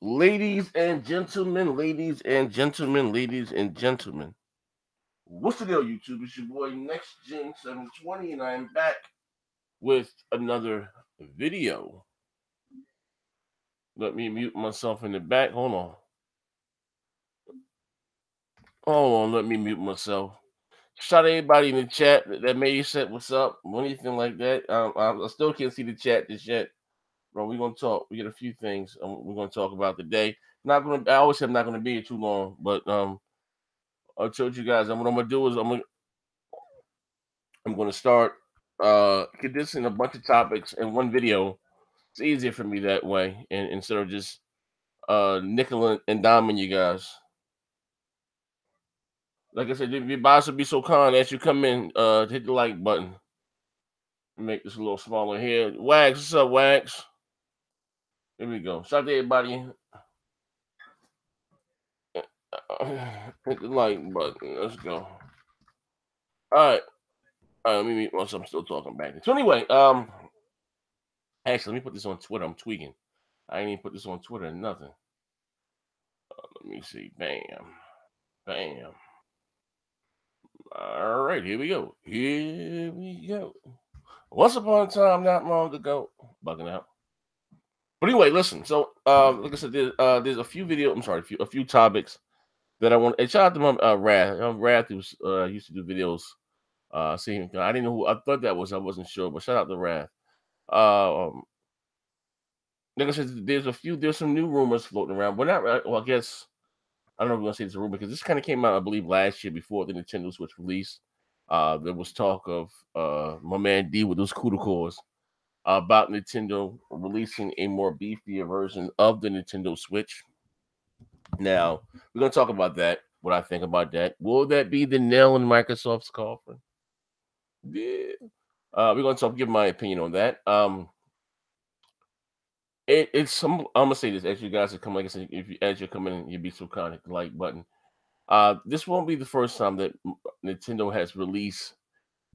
Ladies and gentlemen, ladies and gentlemen, ladies and gentlemen. What's the deal, YouTube? It's your boy Next Gen 720, and I am back with another video. Let me mute myself in the back. Let me mute myself. Shout out everybody in the chat that may have said what's up or anything like that. I still can't see the chat just yet. Bro, we're gonna talk. We got a few things we're gonna talk about today. Not gonna. I always say I'm not gonna be here too long, but I told you guys, what I'm gonna do is I'm gonna start condensing a bunch of topics in one video. It's easier for me that way, and instead of just nickel and diming you guys. Like I said, if your boss would be so kind as you come in, hit the like button. Make this a little smaller here. Wax, what's up, Wax? Here we go. Shout out to everybody. Hit the like button. Let's go. All right. Let me mute myself. I'm still talking back. So anyway, actually, let me put this on Twitter. I'm tweaking. I ain't even put this on Twitter or nothing. Let me see. Bam. Bam. All right, here we go. Here we go. Once upon a time, not long ago, bugging out. But anyway, listen. So, like I said, there's a few videos. I'm sorry, a few topics that I want. And shout out to my Wrath. Wrath was used to do videos. See, I didn't know who. I thought that was. I wasn't sure. But shout out to Wrath. Like I said, there's some new rumors floating around. But not. Well, I guess I don't know if we're gonna say it's a rumor because this kind of came out, I believe, last year before the Nintendo Switch release. There was talk of my man D with those CUDA cores about Nintendo releasing a more beefier version of the Nintendo Switch. Now we're gonna talk about that. What I think about that. Will that be the nail in Microsoft's coffin? Yeah. We're gonna give my opinion on that. It's some. I'm gonna say this as you guys are coming. Like I said, as you're coming in, you'd be so kind. Hit the like button. This won't be the first time that Nintendo has released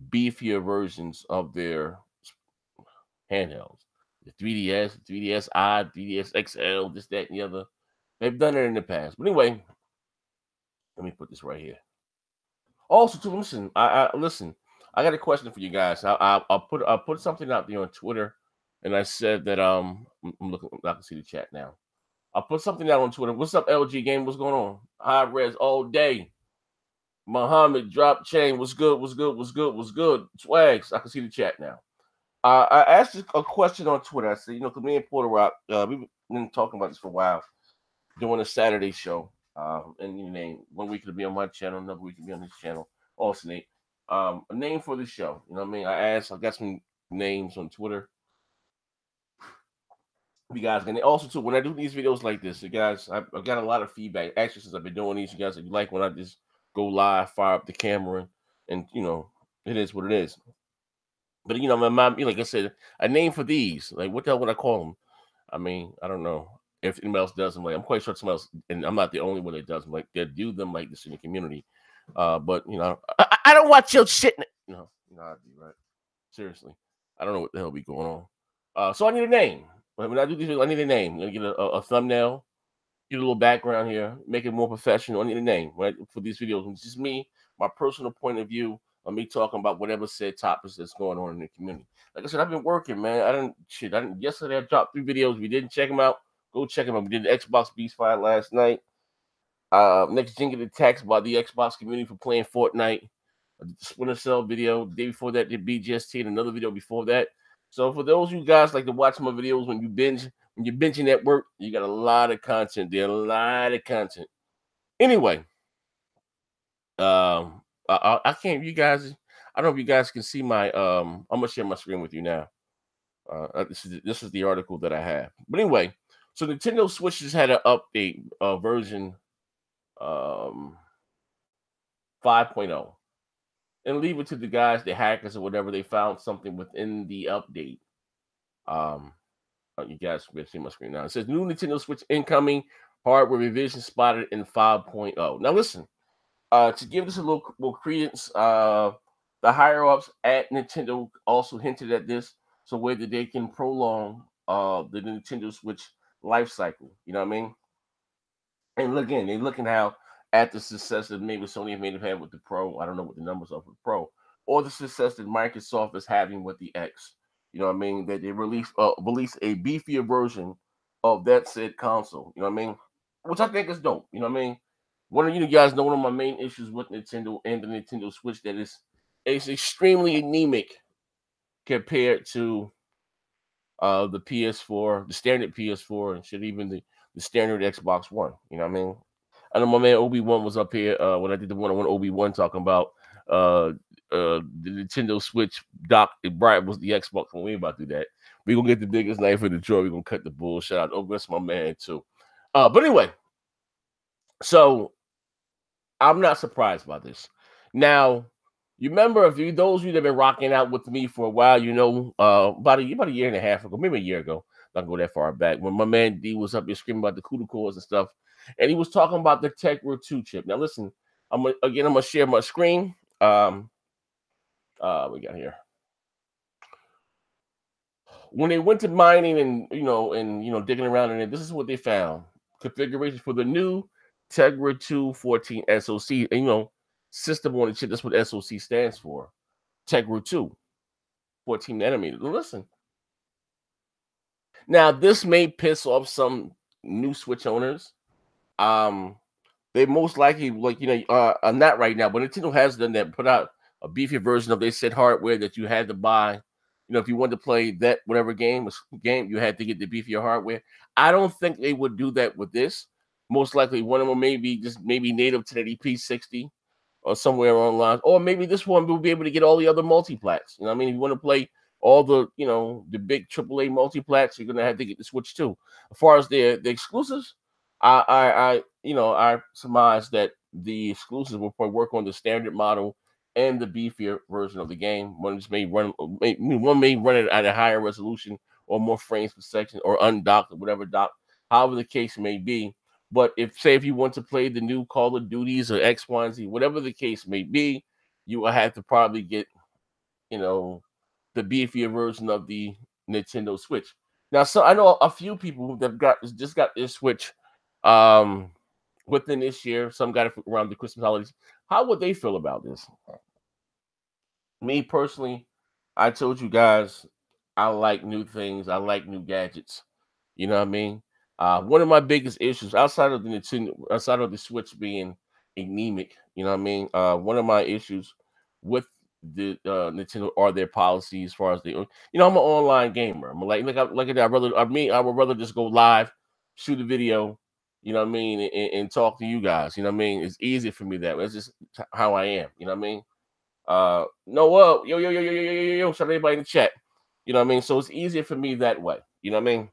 beefier versions of their handhelds. The 3DS, 3DS i, 3DS XL, this, that, and the other. They've done it in the past. But anyway, let me put this right here. Also, to listen, listen. I got a question for you guys. I'll put something out there on Twitter, and I said that I'm looking. I can see the chat now. I put something out on Twitter. What's up, LG Game? What's going on? High res all day. Muhammad drop chain. What's good? What's good? What's good? What's good? Swags. I can see the chat now. I asked a question on Twitter. I said, because me and Porter Rock, we've been talking about this for a while, doing a Saturday show. And you name 1 week it'll be on my channel, another week it'll be on this channel. Alternate. A name for the show. You know what I mean? I got some names on Twitter. You guys can also too when I do these videos like this, you guys, I've got a lot of feedback. Actually, since I've been doing these, you guys, if you like when I just go live, fire up the camera, and it is what it is. But like I said, a name for these, like what the hell would I call them? I mean, I don't know if anybody else does them. Like I'm quite sure someone else, and I'm not the only one that does them. Like they do them like this in the community. But I don't watch your shit. I do, right? Seriously, I don't know what the hell be going on. So I need a name. When I do these videos, I need a name. I'm gonna get a thumbnail, get a little background here, make it more professional. I need a name, right? For these videos. It's just me, my personal point of view of me talking about whatever said topics that's going on in the community. Like I said, I've been working, man. I didn't yesterday I dropped 3 videos. If you didn't check them out, go check them out. We did the Xbox Beast Fight last night. Next gen get attacked by the Xbox community for playing Fortnite. The Splinter Cell video. The day before that, did BGST, and another video before that. So for those of you guys like to watch my videos when you're binging at work, you got a lot of content there, a lot of content. Anyway, I can't. You guys, I don't know if you guys can see my. I'm gonna share my screen with you now. This is the article that I have. But anyway, so Nintendo Switch has had an update version 5.0. And leave it to the guys, the hackers or whatever. They found something within the update. You guys can see my screen now. It says new Nintendo Switch incoming hardware revision spotted in 5.0. Now listen, to give this a little credence, the higher ups at Nintendo also hinted at this, so whether they can prolong the Nintendo Switch life cycle. You know what I mean? And look again, they looking how at the success that maybe Sony may have had with the Pro. I don't know what the numbers are for the Pro, or the success that Microsoft is having with the X. You know what I mean? That they release a beefier version of that said console. You know what I mean? Which I think is dope. You know what I mean? One of you guys know one of my main issues with Nintendo and the Nintendo Switch that is it's extremely anemic compared to the PS4, the standard PS4, and shit, even the standard Xbox One. You know what I mean? I know my man Obi-Wan was up here when I did the one-on-one Obi-Wan talking about the Nintendo Switch dock. Brian was the Xbox when we ain't about to do that. We gonna get the biggest knife in the drawer. We gonna cut the bullshit out. Oh, that's my man too. But anyway, so I'm not surprised by this. Now, you remember if you those of you that have been rocking out with me for a while, you know, about a year and a half ago, maybe a year ago, not go that far back, when my man D was up here screaming about the CUDA cores and stuff, and he was talking about the Tegra 2 chip. Now listen, I'm gonna share my screen. We got here. When they went to mining and digging around in it, this is what they found: configuration for the new Tegra 2 14 SoC. And system on the chip. That's what SoC stands for. Tegra 2 14 nanometer. Listen, now this may piss off some new Switch owners. They most likely not right now, but Nintendo has done that. Put out a beefier version of they said hardware that you had to buy. If you wanted to play that whatever game, you had to get the beefier hardware. I don't think they would do that with this. Most likely, one of them maybe native 1080p 60 or somewhere online, or maybe this one will be able to get all the other multiplats. You know what I mean? If you want to play all the the big AAA multiplats, you're gonna have to get the Switch too. As far as the exclusives, I surmise that the exclusives will probably work on the standard model and the beefier version of the game. One just one may run it at a higher resolution or more frames per second or undocked or whatever dock, however the case may be. But if you want to play the new Call of Duties or X, Y, and Z, whatever the case may be, you will have to probably get, the beefier version of the Nintendo Switch. Now, so I know a few people that just got their Switch within this year. Some got it around the Christmas holidays. How would they feel about this? Me personally, I told you guys I like new things. I like new gadgets. You know what I mean? One of my biggest issues outside of the Nintendo, outside of the Switch being anemic, you know what I mean? One of my issues with the Nintendo are their policies as far as I'm an online gamer. I'm like I rather I would rather just go live, shoot a video, you know what I mean, and talk to you guys. You know what I mean? It's easy for me that way. It's just how I am. You know what I mean? No, shout out everybody in the chat. You know what I mean? So it's easier for me that way. You know what I mean?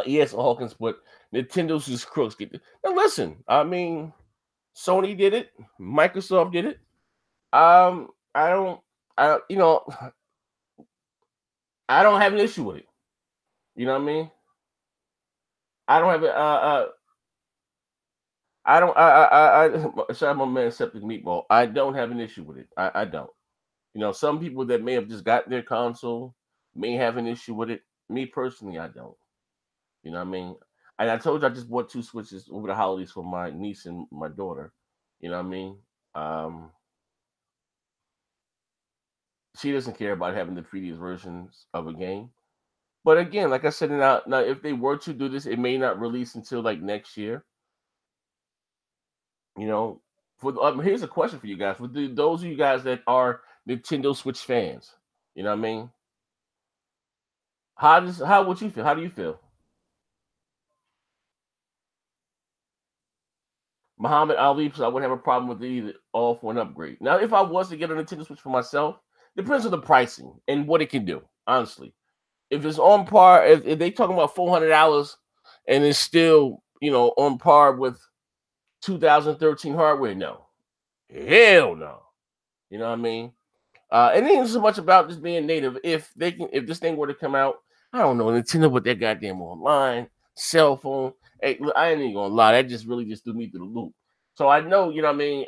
Yes, Hawkins, but Nintendo's just crooks. Now listen, I mean, Sony did it, Microsoft did it. I don't, I I don't have an issue with it. You know what I mean? I don't have it. I don't. Shout out my man Septic Meatball. I don't have an issue with it. I don't. Some people that may have just got their console may have an issue with it. Me personally, I don't. You know what I mean? And I told you I just bought 2 Switches over the holidays for my niece and my daughter. You know what I mean? She doesn't care about having the previous versions of a game. But again, like I said, now if they were to do this, it may not release until like next year. You know, here's a question for you guys: for those of you guys that are Nintendo Switch fans, you know what I mean? How would you feel? How do you feel? Muhammad Ali, so I wouldn't have a problem with it either, all for an upgrade. Now, if I was to get a Nintendo Switch for myself, depends on the pricing and what it can do. Honestly, if it's on par, if they talking about $400 and it's still on par with 2013 hardware, no, hell no. You know what I mean? It ain't so much about just being native. If this thing were to come out, I don't know, Nintendo with their goddamn online cell phone. Hey, look, I ain't even gonna lie, that just really just threw me through the loop. So I know, you know what I mean.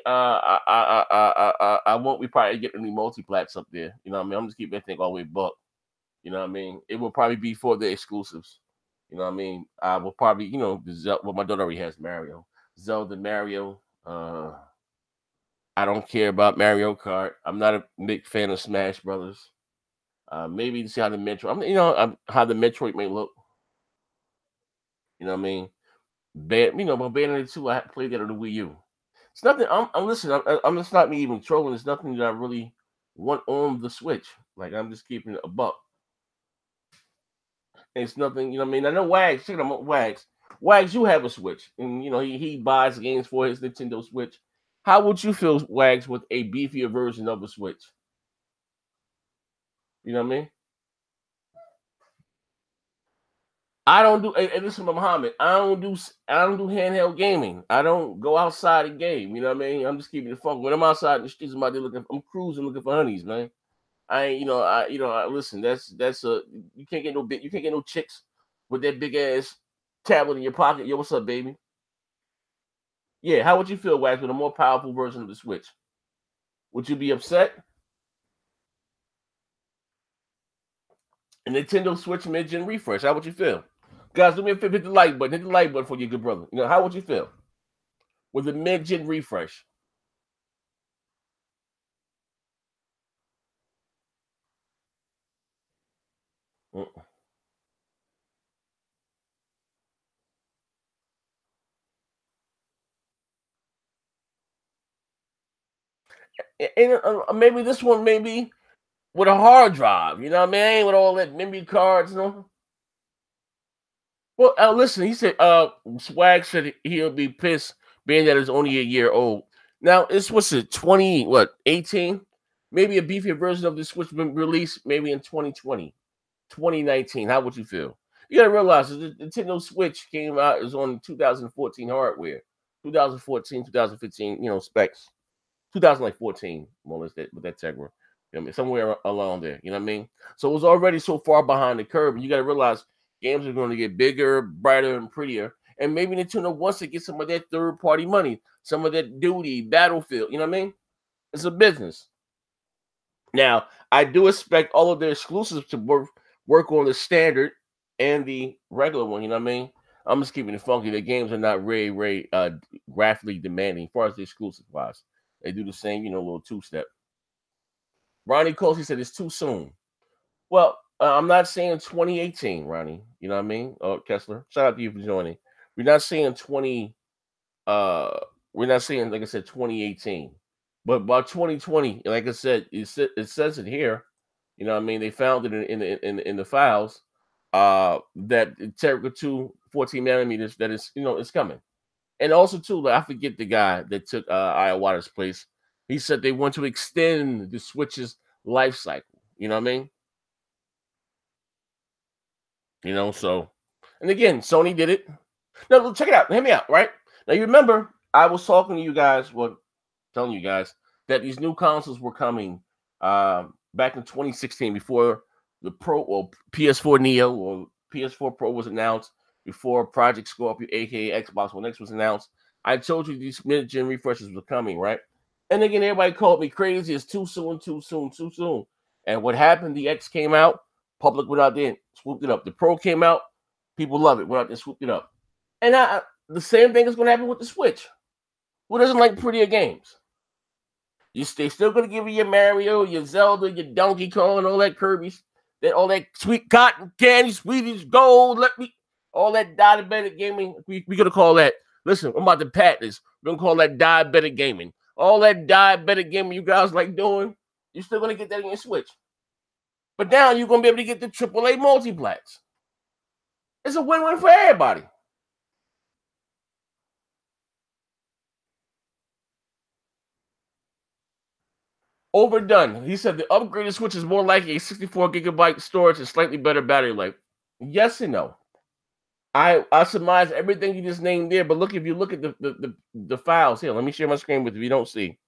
I won't be probably getting any multiplats up there. You know what I mean. I'm just keeping that thing all the way buck. You know what I mean. It will probably be for the exclusives. You know what I mean? I will probably, well, my daughter already has Mario, Zelda, Mario. I don't care about Mario Kart. I'm not a big fan of Smash Brothers. Maybe to see how the Metro, how the Metroid may look. You know what I mean? But Bayonetta 2, I played that on the Wii U. It's nothing. I'm listening. I'm just not me even trolling. It's nothing that I really want on the Switch. Like I'm just keeping it a buck. It's nothing. You know what I mean? I know Wags. Check it out, Wags. Wags, you have a Switch, and he buys games for his Nintendo Switch. How would you feel, Wags, with a beefier version of a Switch? You know what I mean? I don't do. And listen, Muhammad. I don't do handheld gaming. I don't go outside and game. You know what I mean? I'm just keeping it fun. When I'm outside in the streets, I'm out there looking. I'm cruising looking for honeys, man. I ain't. Listen. That's a. You can't get no big. You can't get no chicks with that big ass tablet in your pocket. Yo, what's up, baby? Yeah. How would you feel, Wax, with a more powerful version of the Switch? Would you be upset? A Nintendo Switch mid-gen refresh. How would you feel? Guys, do me a favor, hit the like button. Hit the like button for your good brother. How would you feel with a mid-gen refresh? Mm. And maybe this one, maybe with a hard drive. You know what I mean? I ain't with all that memory cards. Well, listen. He said, Swag said he'll be pissed, being that it's only a year old. Now it's what's it? 18? Maybe a beefier version of the Switch been released maybe in 2020. 2019. How would you feel? You gotta realize the Nintendo Switch came out is on 2014 hardware, 2014, 2015, specs, 2014, more or less that with that Tegra. You know what I mean? Somewhere along there. You know what I mean? So it was already so far behind the curve, and you gotta realize games are going to get bigger, brighter, and prettier. And maybe Nintendo wants to get some of that third party money, some of that duty, Battlefield. You know what I mean? It's a business. Now, I do expect all of their exclusives to work on the standard and the regular one. You know what I mean? I'm just keeping it funky. The games are not very graphically demanding as far as the exclusive wise. They do the same, little two step. Ronnie Coles, he said it's too soon. Well, I'm not saying 2018, Ronnie. You know what I mean? Oh, Kessler, shout out to you for joining. We're not saying 20. Uh, we're not saying, like I said, 2018. But by 2020, like I said, it says it here. You know what I mean? They found it in the files that Tegra 2 14 nanometers that is, it's coming. And also too, like, I forget the guy that took Iowata's place. He said they want to extend the Switch's life cycle. You know what I mean? So, and again, Sony did it. Now, look, check it out. Hear me out, right? Now, you remember I was talking to you guys, telling you guys that these new consoles were coming back in 2016 before the Pro or PS4 Neo or PS4 Pro was announced, before Project Scorpio, aka Xbox One X, was announced. I told you these mid-gen refreshes were coming, right? And again, everybody called me crazy. It's too soon, too soon, too soon. And what happened? The X came out, public went out there and swooped it up. The Pro came out, people love it, went out there and swooped it up. And the same thing is going to happen with the Switch. Who doesn't like prettier games? They still going to give you your Mario, your Zelda, your Donkey Kong, all that Kirby's, all that sweet cotton candy, Swedish gold. All that diabetic gaming. We're going to call that. Listen, I'm about to pat this. We're going to call that diabetic gaming. All that diabetic gaming you guys like doing, you're still going to get that in your Switch. But now you're going to be able to get the AAA multiplats. It's a win-win for everybody. Overdone. He said the upgraded Switch is more like a 64 gigabyte storage and slightly better battery life. Yes and no. I surmise everything you just named there, but look, if you look at the files here, let me share my screen with you. You don't see,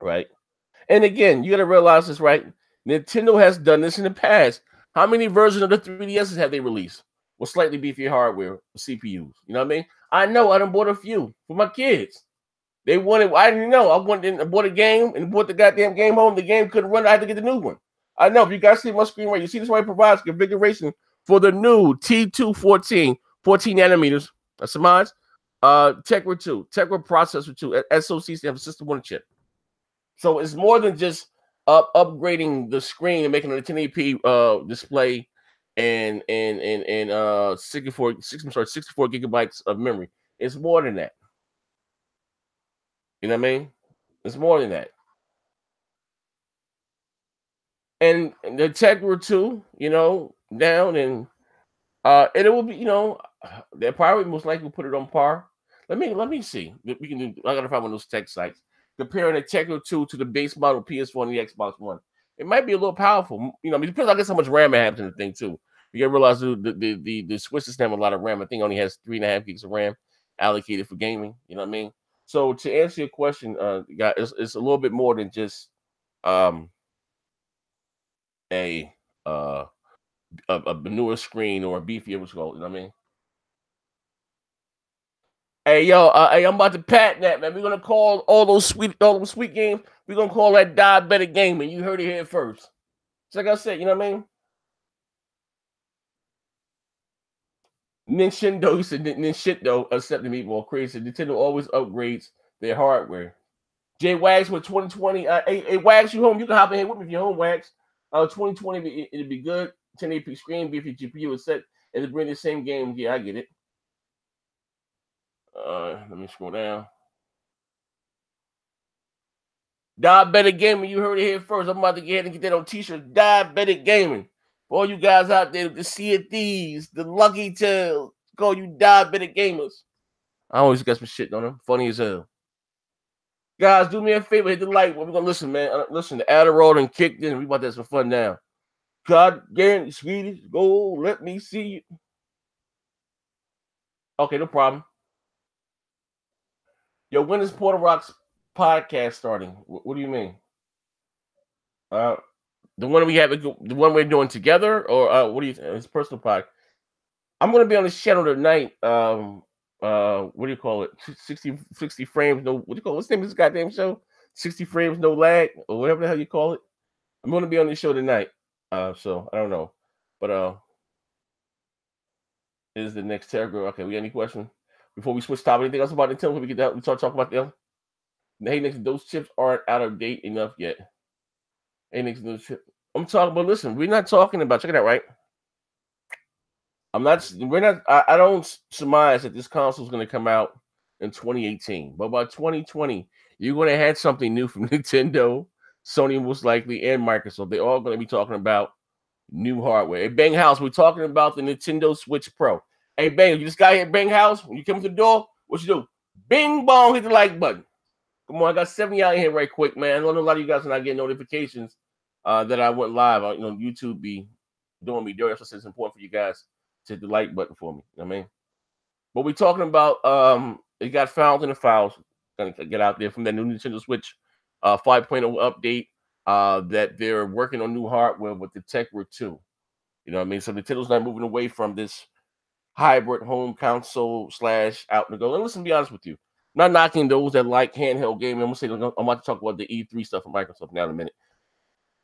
right? And again, you got to realize this, right? Nintendo has done this in the past. How many versions of the 3DSs have they released with slightly beefier hardware, CPUs? You know what I mean? I know I done bought a few for my kids. They wanted, I didn't know. I went and bought a game and bought the goddamn game home. The game couldn't run. I had to get the new one. I know. If you guys see my screen right, you see this one provides configuration For the new T214, 14 nanometers, that's mine. Tegra 2, Tegra processor 2, SoC stands for system on a chip. So it's more than just upgrading the screen and making it a 1080p display and 64 gigabytes of memory. It's more than that. You know what I mean? It's more than that. And the Tegra 2, down and it will be, they probably most likely put it on par. Let me see. We can do. I gotta find one of those tech sites comparing the Tegra 2 to the base model PS4 and the Xbox One. It might be a little powerful. It depends. I guess how much RAM it has in the thing too. You gotta realize the Switch system have a lot of RAM. I think it only has 3.5 gigs of RAM allocated for gaming. You know what I mean? So to answer your question, guys, it's a little bit more than just um a uh a newer screen or a beefier, what's called. You know what I mean? Hey yo, hey, I'm about to patent that, man. We're gonna call all those sweet games. We're gonna call that diabetic gaming. You heard it here first. It's like I said, you know what I mean? Nintendo, you said Nintendo accepted meatball crazy. Nintendo always upgrades their hardware. Jay Wags with 2020. Hey, Wags, you home? You can hop in here with me if you're home, Wags. 2020, it'll be good. 1080p screen, beefy GPU is set, and to bring the same game. Yeah, I get it. Let me scroll down. Diabetic Gaming, you heard it here first. I'm about to get ahead and get that on t-shirt. Diabetic Gaming. For all you guys out there, the CFDs, the Lucky Tails, call you diabetic gamers. I always got some shit on them. Funny as hell. Guys, do me a favor, hit the like. We're gonna listen, man. Listen, the Adderall and kicked in. We about to have some fun now. God damn, sweetie, go let me see you. Okay, no problem. Yo, when is Porter Rock's podcast starting? What do you mean? Uh, the one we have, the one we're doing together, or what do you think? It's personal podcast. I'm gonna be on this channel tonight. What do you call it? 60 frames, no, what do you call it? What's the name of this goddamn show? 60 frames, no lag, or whatever the hell you call it. I'm gonna be on this show tonight. So I don't know. But is the next Terra. Okay, we got any questions? Before we switch topic, anything else about Nintendo? Before we get that, we start talking about them. Hey, Nick, those chips aren't out of date enough yet. Hey, Nick, those chips. I'm talking about. Listen, we're not talking about. Check it out, right? I'm not. We're not. I don't surmise that this console is going to come out in 2018, but by 2020, you're going to have something new from Nintendo, Sony, most likely, and Microsoft. They're all going to be talking about new hardware. Hey, Bang House, we're talking about the Nintendo Switch Pro. Hey, Bang, you just got here, Bang House. When you come to the door, what you do? Bing bong, hit the like button. Come on, I got 70 out here right quick, man. I know a lot of you guys are not getting notifications that I went live. YouTube be doing me dirty. So it's important for you guys to hit the like button for me. You know what I mean? But we're talking about it got found in the files. Gonna get out there from that new Nintendo Switch 5.0 update that they're working on new hardware with the Tegra 2. You know what I mean? So Nintendo's not moving away from this hybrid home console / out and go. And listen, to be honest with you, I'm not knocking those that like handheld gaming. I'm about to talk about the E3 stuff from Microsoft now in a minute.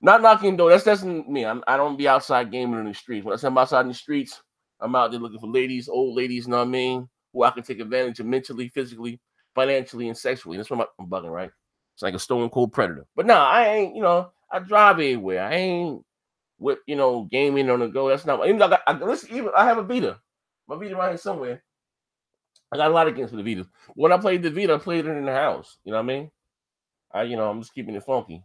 Not knocking though. That's me. I don't be outside gaming in the streets. When I say I'm outside in the streets, I'm out there looking for ladies, old ladies, you know what I mean, who I can take advantage of mentally, physically, financially, and sexually. That's what I'm bugging, right? It's like a stone cold predator. But no, I ain't. I drive everywhere. I ain't with gaming on the go. That's not. Even though I have a Vita. My Vita right here somewhere. I got a lot of games for the Vita. When I played the Vita, I played it in the house. You know what I mean? I'm just keeping it funky.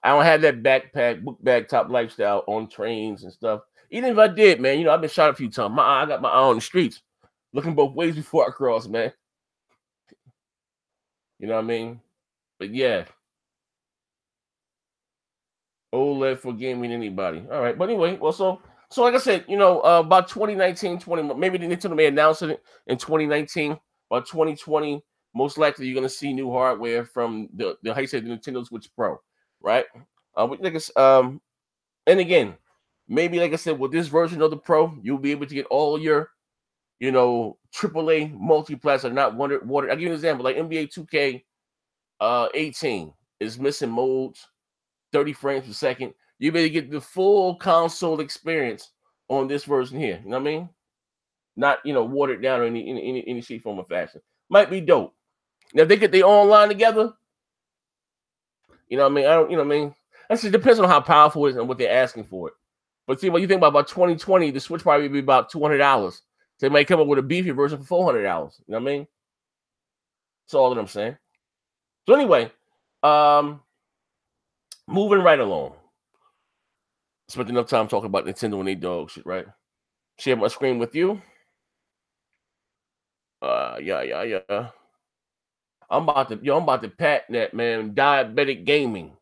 I don't have that backpack, book bag top lifestyle on trains and stuff. Even if I did, man, I've been shot a few times. I got my eye on the streets, looking both ways before I cross, man. You know what I mean? But yeah, OLED for gaming anybody. All right, but anyway, well, so like I said, about 2019, maybe the Nintendo may announce it in 2019. By 2020, most likely you're gonna see new hardware from the how you say the Nintendo Switch Pro, right? And again, maybe like I said, with this version of the Pro, you'll be able to get all your, AAA multiplats are not water. I'll give you an example, like NBA 2K 18 is missing modes, 30 frames per second. You better get the full console experience on this version here. You know what I mean? Not watered down or any shape, form, or fashion. Might be dope. Now if they get their online together, you know what I mean? I don't, you know what I mean? That just depends on how powerful it is and what they're asking for it. But see, what you think about 2020, the Switch probably be about $200. So they might come up with a beefy version for $400. You know what I mean? That's all that I'm saying. So anyway, moving right along. Spent enough time talking about Nintendo and they dog shit, right? Share my screen with you. Yeah. I'm about to patent that, man. Diabetic gaming.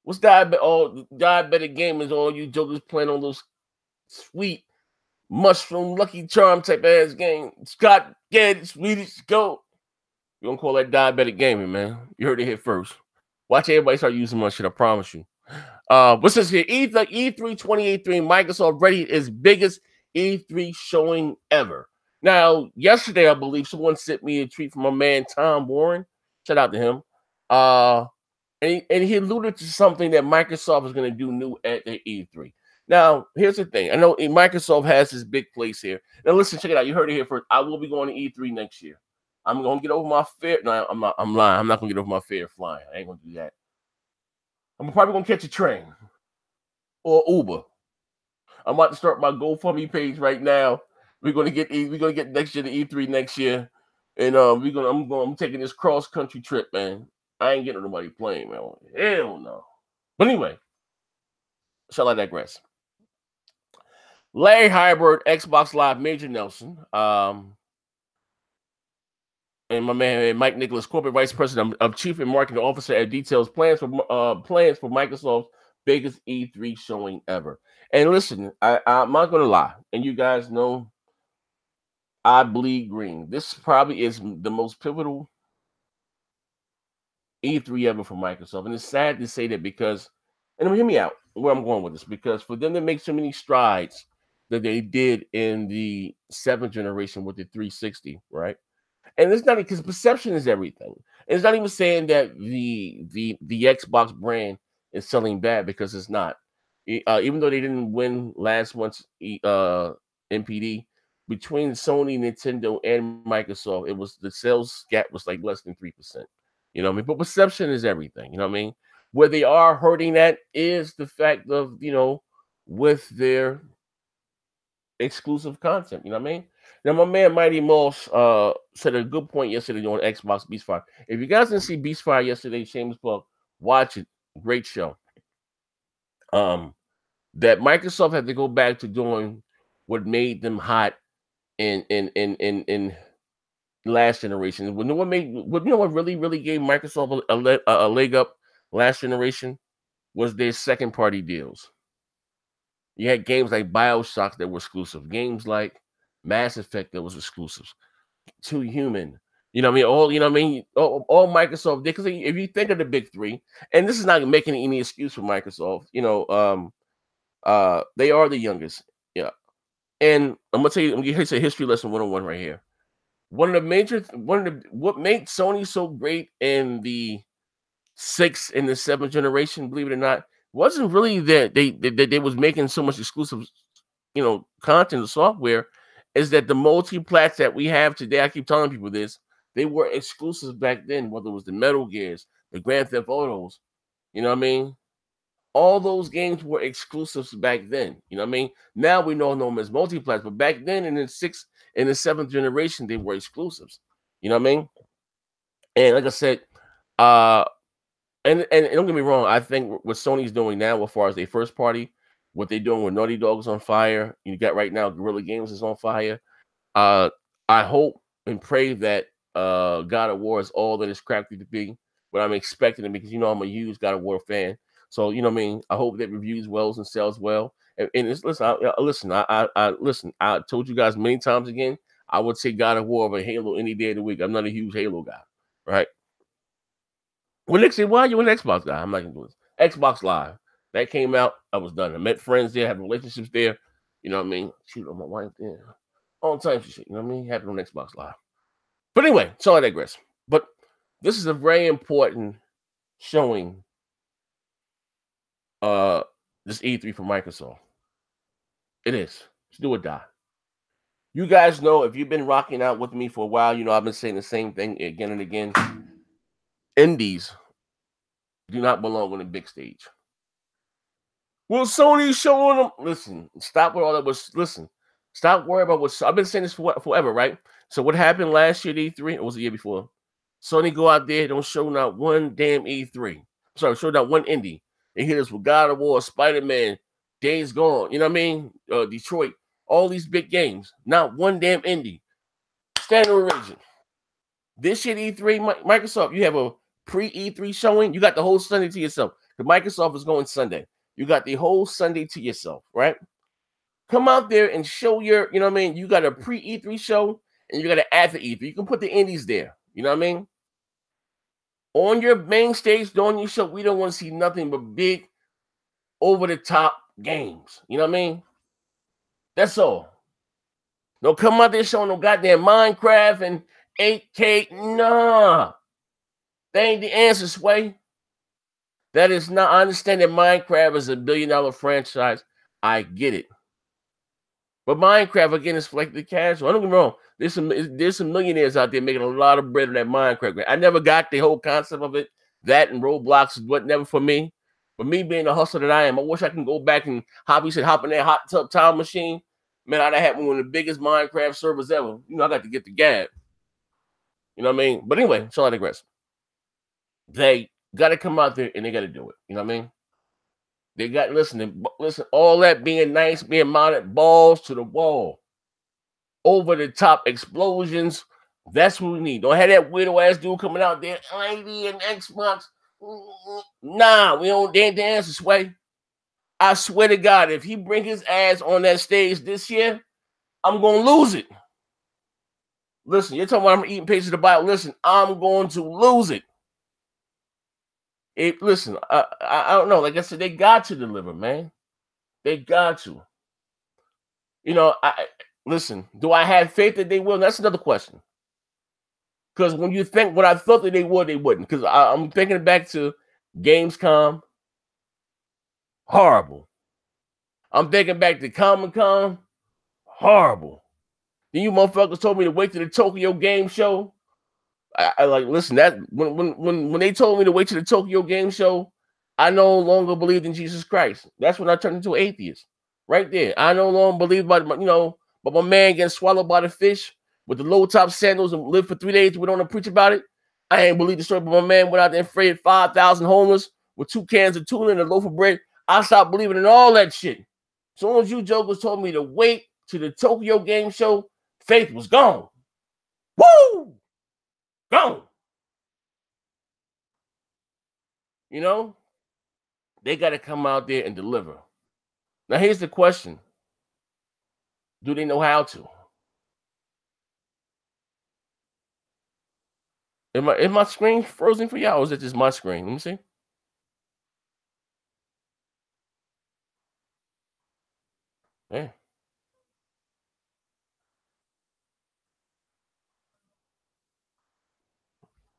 What's diabetic gaming is all you jokers playing on those sweet mushroom Lucky Charm type ass game. Scott, get it, Swedish, go. You gonna call that diabetic gaming, man? You heard it here first. Watch everybody start using my shit. I promise you. What's this here? E3 2023. Microsoft ready its biggest E3 showing ever. Now, yesterday, I believe someone sent me a tweet from my man Tom Warren. Shout out to him. And he alluded to something that Microsoft is going to do new at the E3. Now, here's the thing. I know Microsoft has this big place here. Now, listen, check it out. You heard it here first. I will be going to E3 next year. I'm going to get over my fear. No, I'm not. I'm lying. I'm not going to get over my fear of flying. I ain't going to do that. I'm probably going to catch a train or Uber. I'm about to start my GoFundMe page right now. We're going to get next year to E3 next year, and I'm taking this cross country trip, man. I ain't getting nobody playing, man. Hell no. But anyway, shall I digress? Larry Hybrid, Xbox Live, Major Nelson, and my man Mike Nicholas, Corporate Vice President of Chief and Marketing Officer, at details plans for Microsoft's biggest E3 showing ever. And listen, I'm not gonna lie, and you guys know I bleed green. This probably is the most pivotal E3 ever for Microsoft, and it's sad to say that because, and hear me out where I'm going with this, because for them to make so many strides that they did in the 7th generation with the 360, right? And it's not because perception is everything. It's not even saying that the Xbox brand is selling bad, because it's not. Even though they didn't win last month's NPD, between Sony, Nintendo, and Microsoft, it was the sales gap was like less than 3%. You know what I mean? But perception is everything. You know what I mean? Where they are hurting at is the fact of, with their exclusive content. You know what I mean? Now, my man Mighty Moss said a good point yesterday on Xbox Beast Fire. If you guys didn't see Beast Fire yesterday, shameless plug, watch it. Great show. That Microsoft had to go back to doing what made them hot in last generation. What really gave Microsoft a leg up last generation was their second party deals. You had games like BioShock that were exclusive, games like Mass Effect that was exclusives, Too Human. You know what I mean? All Microsoft did. Because if you think of the big three, and this is not making any excuse for Microsoft, they are the youngest. Yeah. And I'm gonna tell you, here's a history lesson 101 right here. What made Sony so great in the 6th and the 7th generation, believe it or not, wasn't really that they was making so much exclusive, content and software, is that the multi-plats that we have today, I keep telling people this, they were exclusives back then, whether it was the Metal Gears, the Grand Theft Autos, you know what I mean? All those games were exclusives back then. You know what I mean? Now we know them as multiplats, but back then in the 6th and the 7th generation, they were exclusives. You know what I mean? And like I said, and don't get me wrong, I think what Sony's doing now, as far as their first party, what they're doing with Naughty Dog is on fire. You got right now, Guerrilla Games is on fire. I hope and pray that God of War is all that it's cracked to be, but I'm expecting it because I'm a huge God of War fan. So you know what I mean. I hope that reviews well and sells well. And listen, I told you guys many times again, I would say God of War over Halo any day of the week. I'm not a huge Halo guy, right? Well, Nick said, "Why are you an Xbox guy?" I'm not gonna do this. Xbox Live that came out, I was done. I met friends there, had relationships there. You know what I mean? Shoot on my wife there. All the time, shit. You know what I mean? Happened on Xbox Live. But anyway, so I digress. But this is a very important showing. This E3 for Microsoft. It is. It's do or die. You guys know if you've been rocking out with me for a while, you know I've been saying the same thing again and again. Indies do not belong on the big stage. Well, Sony's showing them. Listen, stop with all that. Listen, stop worrying about what I've been saying this for forever, right? So what happened last year at E3? Or was the year before? Sony go out there, don't show not one damn E3. Sorry, show not one indie. They hit us with God of War, Spider-Man, Days Gone. You know what I mean? Detroit, all these big games. Not one damn indie. Standard religion. This shit E3, Microsoft, you have a pre-E3 showing. You got the whole Sunday to yourself. The Microsoft is going Sunday. You got the whole Sunday to yourself, right? Come out there and show your, you know what I mean? You got a pre-E3 show and you got an after E3. You can put the indies there. You know what I mean? On your main stage, during your show, we don't want to see nothing but big, over-the-top games. You know what I mean? That's all. Don't come out there showing no goddamn Minecraft and 8K. Nah. That ain't the answer, Sway. That is not. I understand that Minecraft is $1 billion franchise. I get it. But Minecraft, again, is like the casual. I don't get me wrong. There's some millionaires out there making a lot of bread on that Minecraft. I never got the whole concept of it. That and Roblox was never for me. But me being the hustler that I am, I wish I can go back and hop in that hot tub time machine. Man, I'd have had one of the biggest Minecraft servers ever. You know, I got to get the gab. You know what I mean? But anyway, so I digress. They got to come out there and they got to do it. You know what I mean? They got listen, all that being nice, being mounted, balls to the wall, over the top explosions. That's what we need. Don't have that weirdo ass dude coming out there, ID and Xbox. Nah, we don't dance this way. I swear to God, if he bring his ass on that stage this year, I'm gonna lose it. Listen, you're talking about I'm eating pages of the Bible. Listen, I'm going to lose it. Listen, I don't know. Like I said, they got to deliver, man. They got to. You know, listen. Do I have faith that they will? That's another question. Because when you think what I thought that they would, they wouldn't. Because I'm thinking back to Gamescom. Horrible. I'm thinking back to Comic-Con. Horrible. Then you motherfuckers told me to wait to the Tokyo Game Show. I like listen. That when they told me to wait to the Tokyo Game Show, I no longer believed in Jesus Christ. That's when I turned into an atheist. Right there, I no longer believe but my man getting swallowed by the fish with the low top sandals and lived for 3 days. We don't want to preach about it. I ain't believe the story, but my man went out there and freed 5,000 homeless with 2 cans of tuna and a loaf of bread. I stopped believing in all that shit. As soon as you jokers told me to wait to the Tokyo Game Show, faith was gone. Woo! Gone. You know, they got to come out there and deliver. Now, here's the question. Do they know how to? Is my screen frozen for y'all, or is it just my screen? Let me see. Yeah.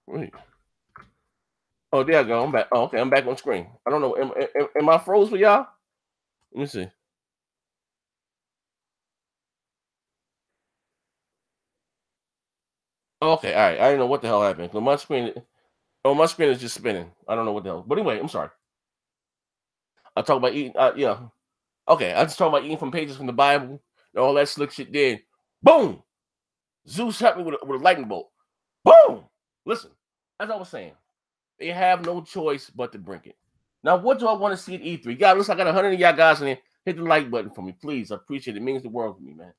Wait. Oh, there I go. I'm back. Oh, okay. I'm back on screen. I don't know. Am I froze for y'all? Let me see. Okay. All right. I didn't know what the hell happened. So my screen is just spinning. I don't know what the hell. But anyway, I'm sorry. I talk about eating. Yeah. Okay. I just talk about eating from pages from the Bible and all that slick shit there. Boom. Zeus hit me with a lightning bolt. Boom. Listen, as I was saying, they have no choice but to bring it. Now, what do I want to see at E3? God, looks like I got 100 of y'all guys in there. Hit the like button for me, please. I appreciate it. It means the world to me, man.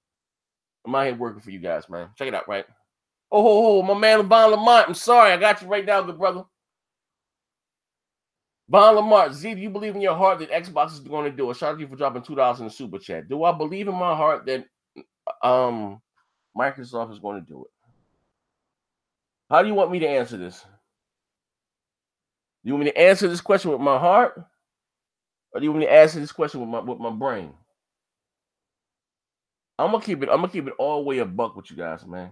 I'm out here working for you guys, man. Check it out, right? Oh, my man, Von Lamont. I'm sorry. I got you right now, good brother. Von Lamont, Z, do you believe in your heart that Xbox is going to do it? Shout out to you for dropping $2 in the super chat. Do I believe in my heart that Microsoft is going to do it? How do you want me to answer this? Do you want me to answer this question with my heart? Or do you want me to answer this question with my brain? I'm gonna keep it all the way a buck with you guys, man.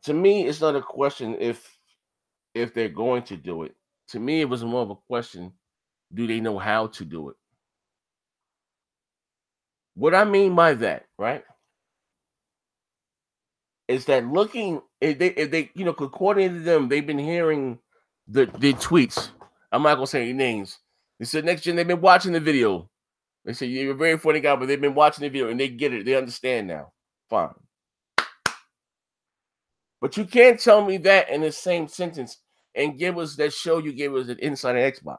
To me, it's not a question if they're going to do it. To me, it was more of a question: do they know how to do it? What I mean by that, right, is that if they according to them, they've been hearing the tweets. I'm not gonna say any names. They said next gen, they've been watching the video. They say you're a very funny guy, but they've been watching the video and they get it. They understand now. Fine. But you can't tell me that in the same sentence and give us that show you gave us an Inside of Xbox.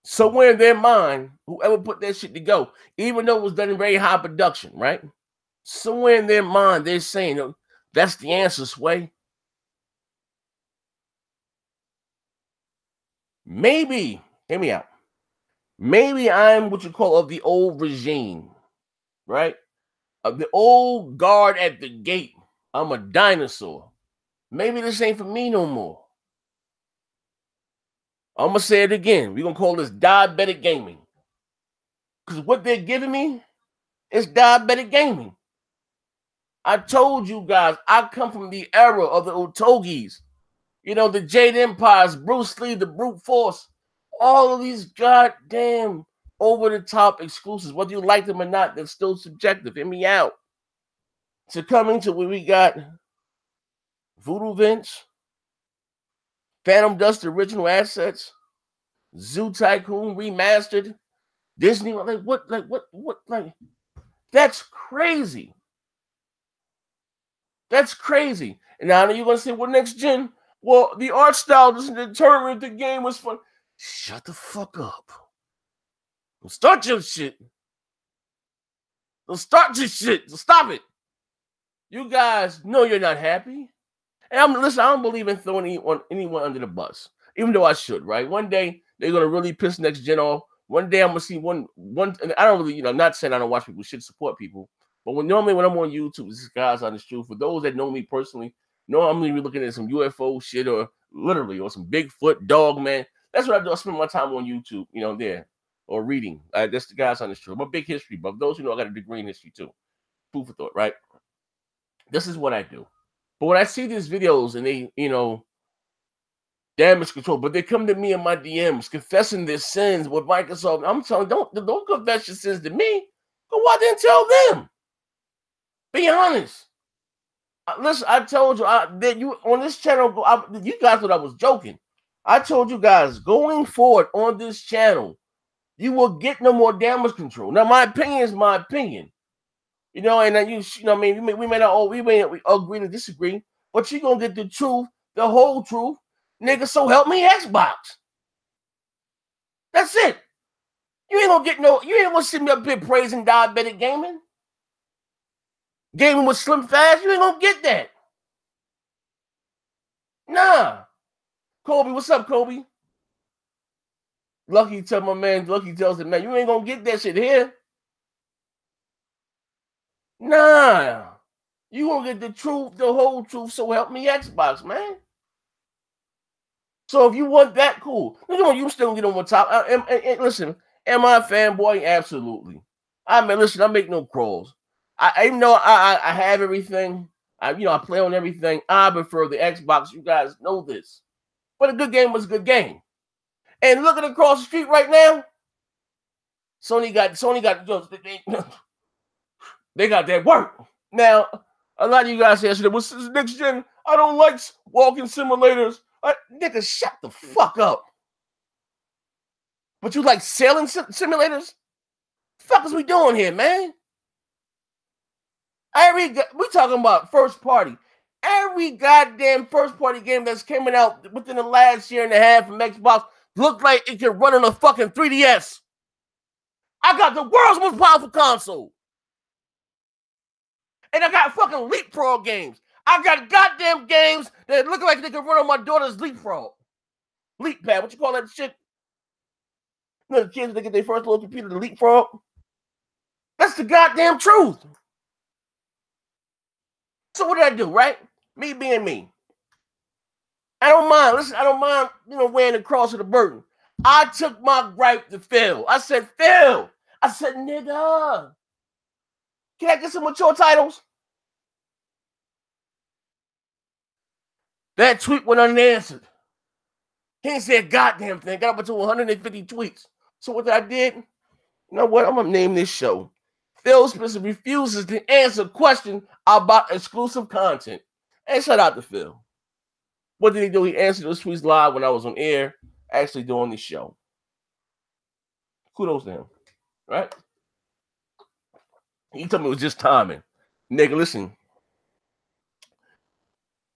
Somewhere in their mind, whoever put that shit to go, even though it was done in very high production, right? Somewhere in their mind, they're saying, oh, that's the answer, Sway. Maybe, hear me out. Maybe I'm what you call of the old regime, right? Of the old guard at the gate. I'm a dinosaur. Maybe this ain't for me no more. I'm going to say it again. We're going to call this diabetic gaming. Because what they're giving me is diabetic gaming. I told you guys, I come from the era of the Otogis. You know, the Jade Empires, Bruce Lee, the Brute Force. All of these goddamn over-the-top exclusives. Whether you like them or not, they're still subjective. Hear me out. So coming to where we got Voodoo Vince, Phantom Dust original assets, Zoo Tycoon remastered, Disney, what, that's crazy. That's crazy. And now you're going to say, well, next gen, well, the art style doesn't determine if the game was fun. Shut the fuck up. Don't start your shit. Don't start your shit. Stop it. You guys know you're not happy. And listen, I don't believe in throwing anyone under the bus, even though I should, right? One day they're gonna really piss next gen off. One day I'm gonna see one. And I don't really, I'm not saying I don't watch people, should support people, but normally when I'm on YouTube, this is guys on the truth. For those that know me personally, know I'm gonna be looking at some UFO shit or literally or some Bigfoot, dog man. That's what I do. I spend my time on YouTube, there or reading. That's the guys on the truth. I'm a big history, but those who know, I got a degree in history too. Food for thought, right? This is what I do. But when I see these videos and they, damage control, but they come to me in my DMs confessing their sins with Microsoft. I'm telling them, don't confess your sins to me. Go out there and tell them. Be honest. Listen, I told you that you on this channel, you guys thought I was joking. I told you guys going forward on this channel, you will get no more damage control. Now, my opinion is my opinion. And then we may not agree to disagree, but you're gonna get the truth, the whole truth, nigga. So help me, Xbox. That's it. You ain't gonna see me up here praising diabetic gaming with Slim Fast. You ain't gonna get that. Nah. Kobe, what's up, Kobe? Lucky tells him, man, you ain't gonna get that shit here. Nah. You gonna get the truth, the whole truth, so help me, Xbox, man. So if you want that, cool. You still gonna get on top. And listen, am I a fanboy? Absolutely. Listen, I make no crawls. I know I have everything. I play on everything. I prefer the Xbox. You guys know this. But a good game was a good game. And looking across the street right now, Sony got they got that work. Now, a lot of you guys say, well, next gen, I don't like walking simulators. Nigga, shut the fuck up. But you like sailing simulators? The fuck is we doing here, man? We talking about first party. Every goddamn first party game that's coming out within the last year and a half from Xbox looked like it could run on a fucking 3DS. I got the world's most powerful console. And I got fucking leapfrog games. I got goddamn games that look like they could run on my daughter's leapfrog. Leap pad, what you call that shit? The kids, they get their first little computer, the leapfrog. That's the goddamn truth. So what did I do, right? Me being me. I don't mind. Listen, I don't mind, wearing the cross of the burden. I took my gripe to Phil. I said, Phil. I said, nigga. Can I get some mature titles? That tweet went unanswered. He didn't say a goddamn thing. Got up to 150 tweets. So what I did, You know what? I'm gonna name this show. Phil Spencer refuses to answer questions about exclusive content. And shout out to Phil. What did he do? He answered those tweets live when I was on air, actually doing the show. Kudos to him, right? He told me it was just timing. Nigga, listen.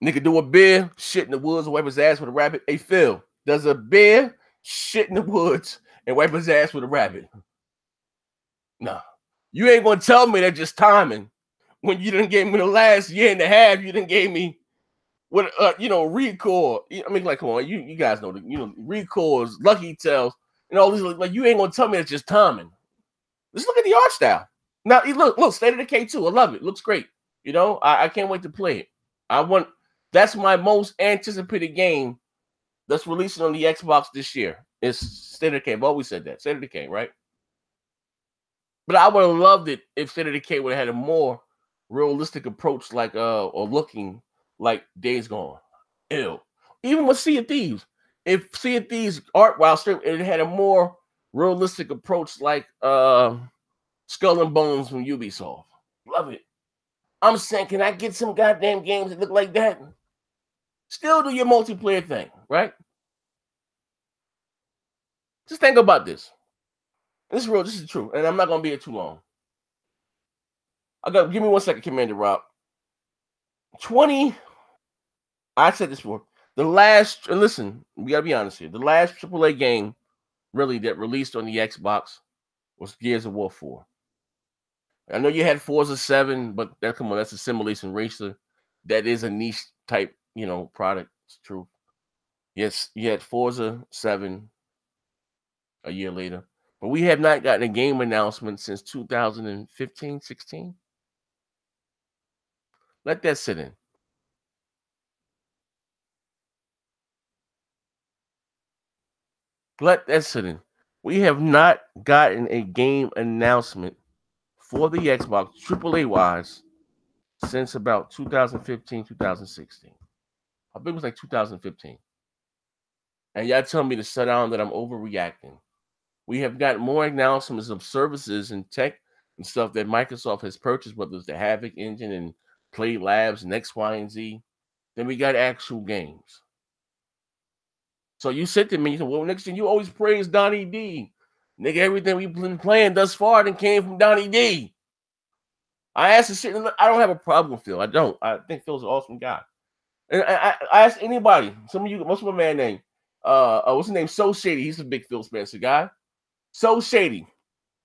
Nigga, do a bear shit in the woods and wipe his ass with a rabbit? Hey, Phil, does a bear shit in the woods and wipe his ass with a rabbit? Nah. You ain't gonna tell me that just timing when you didn't give me the last year and a half, you didn't give me what record. I mean, like, come on, you guys know records, Lucky Tells, and all these. Like, you ain't gonna tell me it's just timing. Let's look at the art style. Now, look, State of Decay 2. I love it. Looks great. I can't wait to play it. That's my most anticipated game that's releasing on the Xbox this year. It's State of Decay. I've always said that. State of Decay, right? But I would have loved it if State of Decay would have had a more realistic approach, like or looking like Days Gone. Ew. Even with Sea of Thieves, if Sea of Thieves art while it had a more realistic approach, like Skull and Bones from Ubisoft. Love it. I'm saying, can I get some goddamn games that look like that? Still do your multiplayer thing, right? Just think about this. This is real. This is true, and I'm not gonna be here too long. Give me 1 second, Commander Rob. 20. I said this before. The last, and listen, we gotta be honest here. The last AAA game, really, that released on the Xbox was Gears of War 4. I know you had Forza 7, but that's a simulation racer. That is a niche type, product. It's true. Yes, you had Forza 7 a year later. But we have not gotten a game announcement since 2015, 16. Let that sit in. Let that sit in. We have not gotten a game announcement for the Xbox, AAA wise, since about 2015, 2016. I think it was like 2015. And y'all tell me to shut down that I'm overreacting. We have got more announcements of services and tech and stuff that Microsoft has purchased, whether it's the Havoc engine and Play Labs and X, Y, and Z. Then we got actual games. So you said to me, you said, well, next thing you always praise Donnie D. Nigga, everything we've been playing thus far then came from Donnie D. I asked the shit, I don't have a problem with Phil. I don't. I think Phil's an awesome guy. And I asked anybody, some of you, what's my man name? What's his name? So Shady. He's a big Phil Spencer guy. So Shady.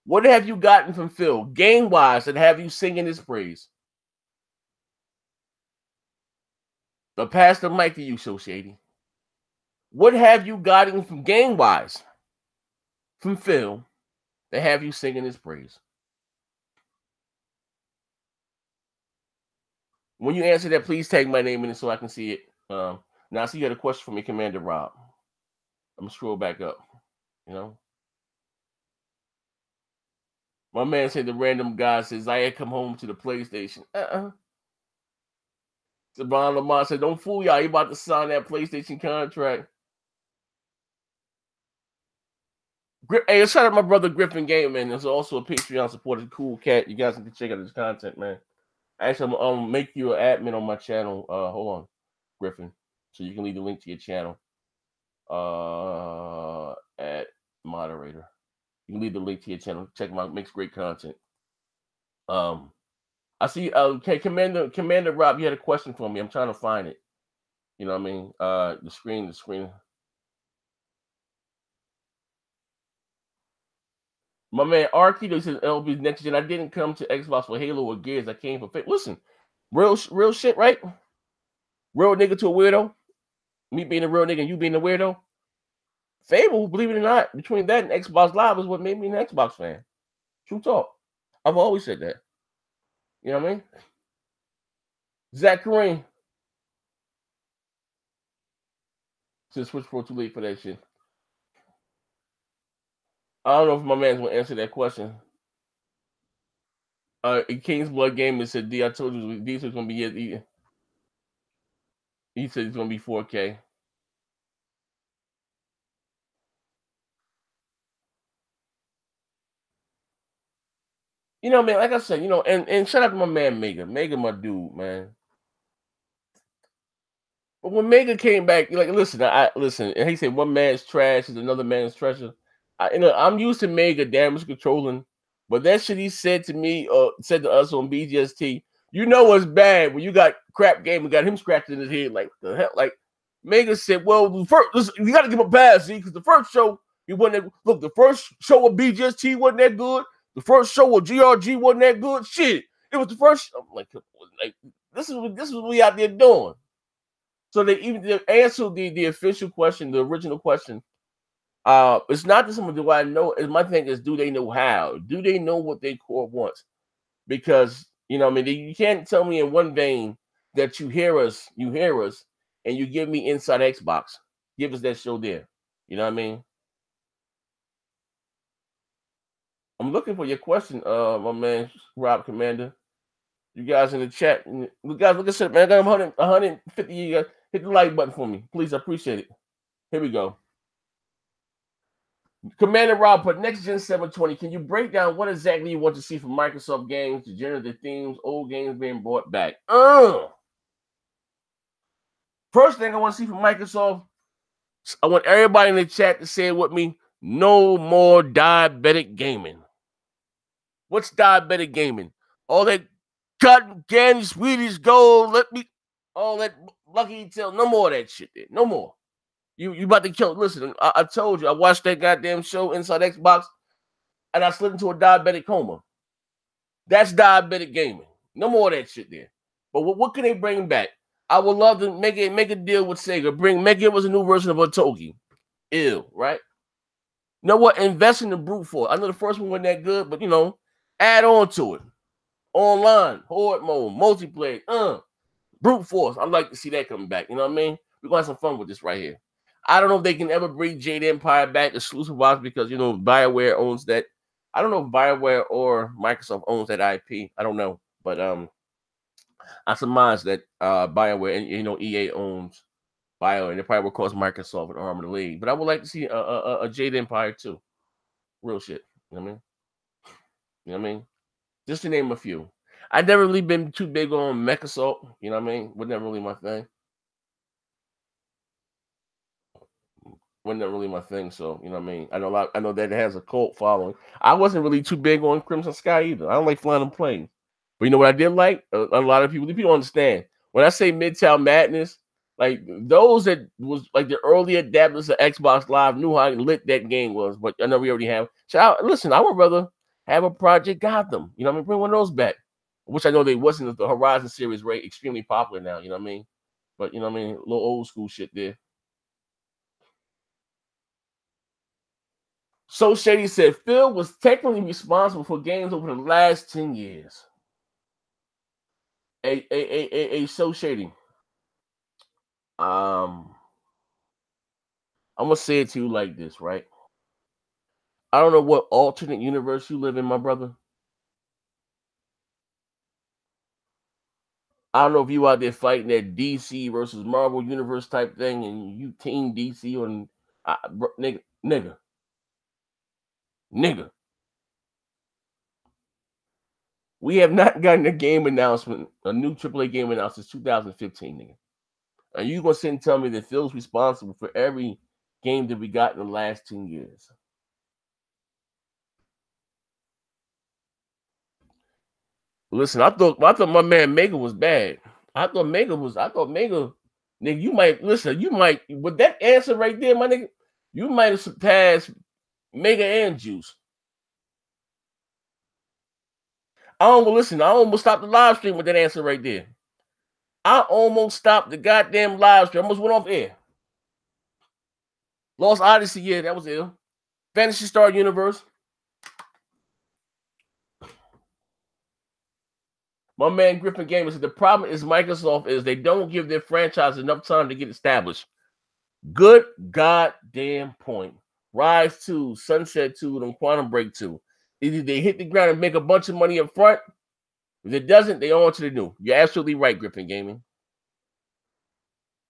What have you gotten from Phil, game-wise, that have you singing his praise? But pass the mic to you, So Shady. What have you gotten from game-wise from Phil that have you singing his praise? When you answer that, please tag my name in it so I can see it. Now, I see you had a question for me, Commander Rob. I'm going to scroll back up, My man said the random guy says, I had come home to the PlayStation. Savon Lamont said, don't fool y'all. You about to sign that PlayStation contract. Hey, shout out my brother Griffin Game, man. There's also a Patreon supported cool cat. You guys can check out his content, man. Actually, I'm gonna make you an admin on my channel. Hold on, Griffin, so you can leave the link to your channel. At moderator, you can leave the link to your channel. Check him out. Makes great content. I see. Okay, Commander Rob, you had a question for me. I'm trying to find it. You know what I mean? The screen. My man Arkido says LB's next gen. I didn't come to Xbox for Halo or Gears. I came for Listen, real shit, right? Real nigga to a weirdo. Me being a real nigga and you being a weirdo. Fable, believe it or not, between that and Xbox Live is what made me an Xbox fan. True talk. I've always said that. You know what I mean? Zach Kareem. Since Switch Pro too late for that shit. I don't know if my man's gonna answer that question. King's Blood Gaming said, D, I told you these are gonna be he said it's gonna be 4K. You know, man, like I said, you know, and shout out to my man Mega. Mega, my dude, man. But when Mega came back, like, listen, I listen, and he said one man's trash is another man's treasure. You know, I'm used to Mega damage controlling, but that shit he said to me, said to us on BGST, you know what's bad when you got crap game and got him scratching his head like the hell. Like Mega said, well, the first listen, you got to give him a pass, see, because the first show he wasn't that, look, the first show of BGST wasn't that good. The first show of GRG wasn't that good. Shit, it was the first. I'm like this is what we out there doing. So they answered the official question, the original question. It's not that someone do I know. My thing is, do they know how? Do they know what their core wants? Because you know, I mean, you can't tell me in one vein that you hear us, and you give me Inside Xbox. Give us that show there. You know what I mean? I'm looking for your question, my man Rob Commander. You guys in the chat, guys, look at this, man. I got 150. You guys hit the like button for me, please. I appreciate it. Here we go. Commander Rob put next gen 720. Can you break down what exactly you want to see from Microsoft games, generative themes, old games being brought back? First thing I want to see from Microsoft, I want everybody in the chat to say it with me. No more diabetic gaming. What's diabetic gaming? All that cotton candy, Swedish gold, all that lucky tail. No more of that shit there. No more. You about to kill. Listen, I told you, I watched that goddamn show Inside Xbox, and I slipped into a diabetic coma. That's diabetic gaming. No more of that shit there. But what can they bring back? I would love to make a deal with Sega. Make it was a new version of Otogi. Ew, right? You know what? Invest in the brute force. I know the first one wasn't that good, but you know, add on to it. Online, horde mode, multiplayer, brute force. I'd like to see that coming back. You know what I mean? We're gonna have some fun with this right here. I don't know if they can ever bring Jade Empire back exclusive wise because you know BioWare owns that. I don't know if BioWare or Microsoft owns that IP. I don't know, but I surmise that BioWare and you know EA owns BioWare, and it probably will cost Microsoft an arm of the league. But I would like to see a Jade Empire too. Real shit. You know what I mean? You know what I mean? Just to name a few. I've never really been too big on Mechasalt. You know what I mean? Wasn't that really my thing? Wasn't that really my thing? So you know what I mean. I know that it has a cult following. I wasn't really too big on Crimson Sky either. I don't like flying on planes. But you know what I did like? A lot of people don't understand. When I say Midtown Madness, like those that was like the early adapters of Xbox Live knew how lit that game was. But I know we already have. So listen, I would rather have a Project Gotham. You know what I mean? Bring one of those back. Which I know they wasn't the Horizon series rate extremely popular now. You know what I mean? But you know what I mean? A little old school shit there. So Shady said Phil was technically responsible for games over the last 10 years. So Shady. I'm gonna say it to you like this, right? I don't know what alternate universe you live in, my brother. I don't know if you out there fighting that DC versus Marvel universe type thing, and you team DC on nigga. We have not gotten a game announcement, a new AAA game announcement since 2015, nigga. Are you gonna sit and tell me that Phil's responsible for every game that we got in the last 10 years? Listen, I thought my man Mega was bad. I thought Mega, nigga, you might listen, you might with that answer right there, my nigga, you might have surpassed Mega and Juice. I almost stopped the live stream with that answer right there. I almost stopped the goddamn live stream. I almost went off air. Lost Odyssey, yeah, that was ill. Fantasy Star Universe. My man Griffin Gamer said the problem is Microsoft is they don't give their franchise enough time to get established. Good goddamn point. Rise 2, Sunset 2, and Quantum Break 2. Either they hit the ground and make a bunch of money up front. If it doesn't, they on to the new. You're absolutely right, Griffin Gaming.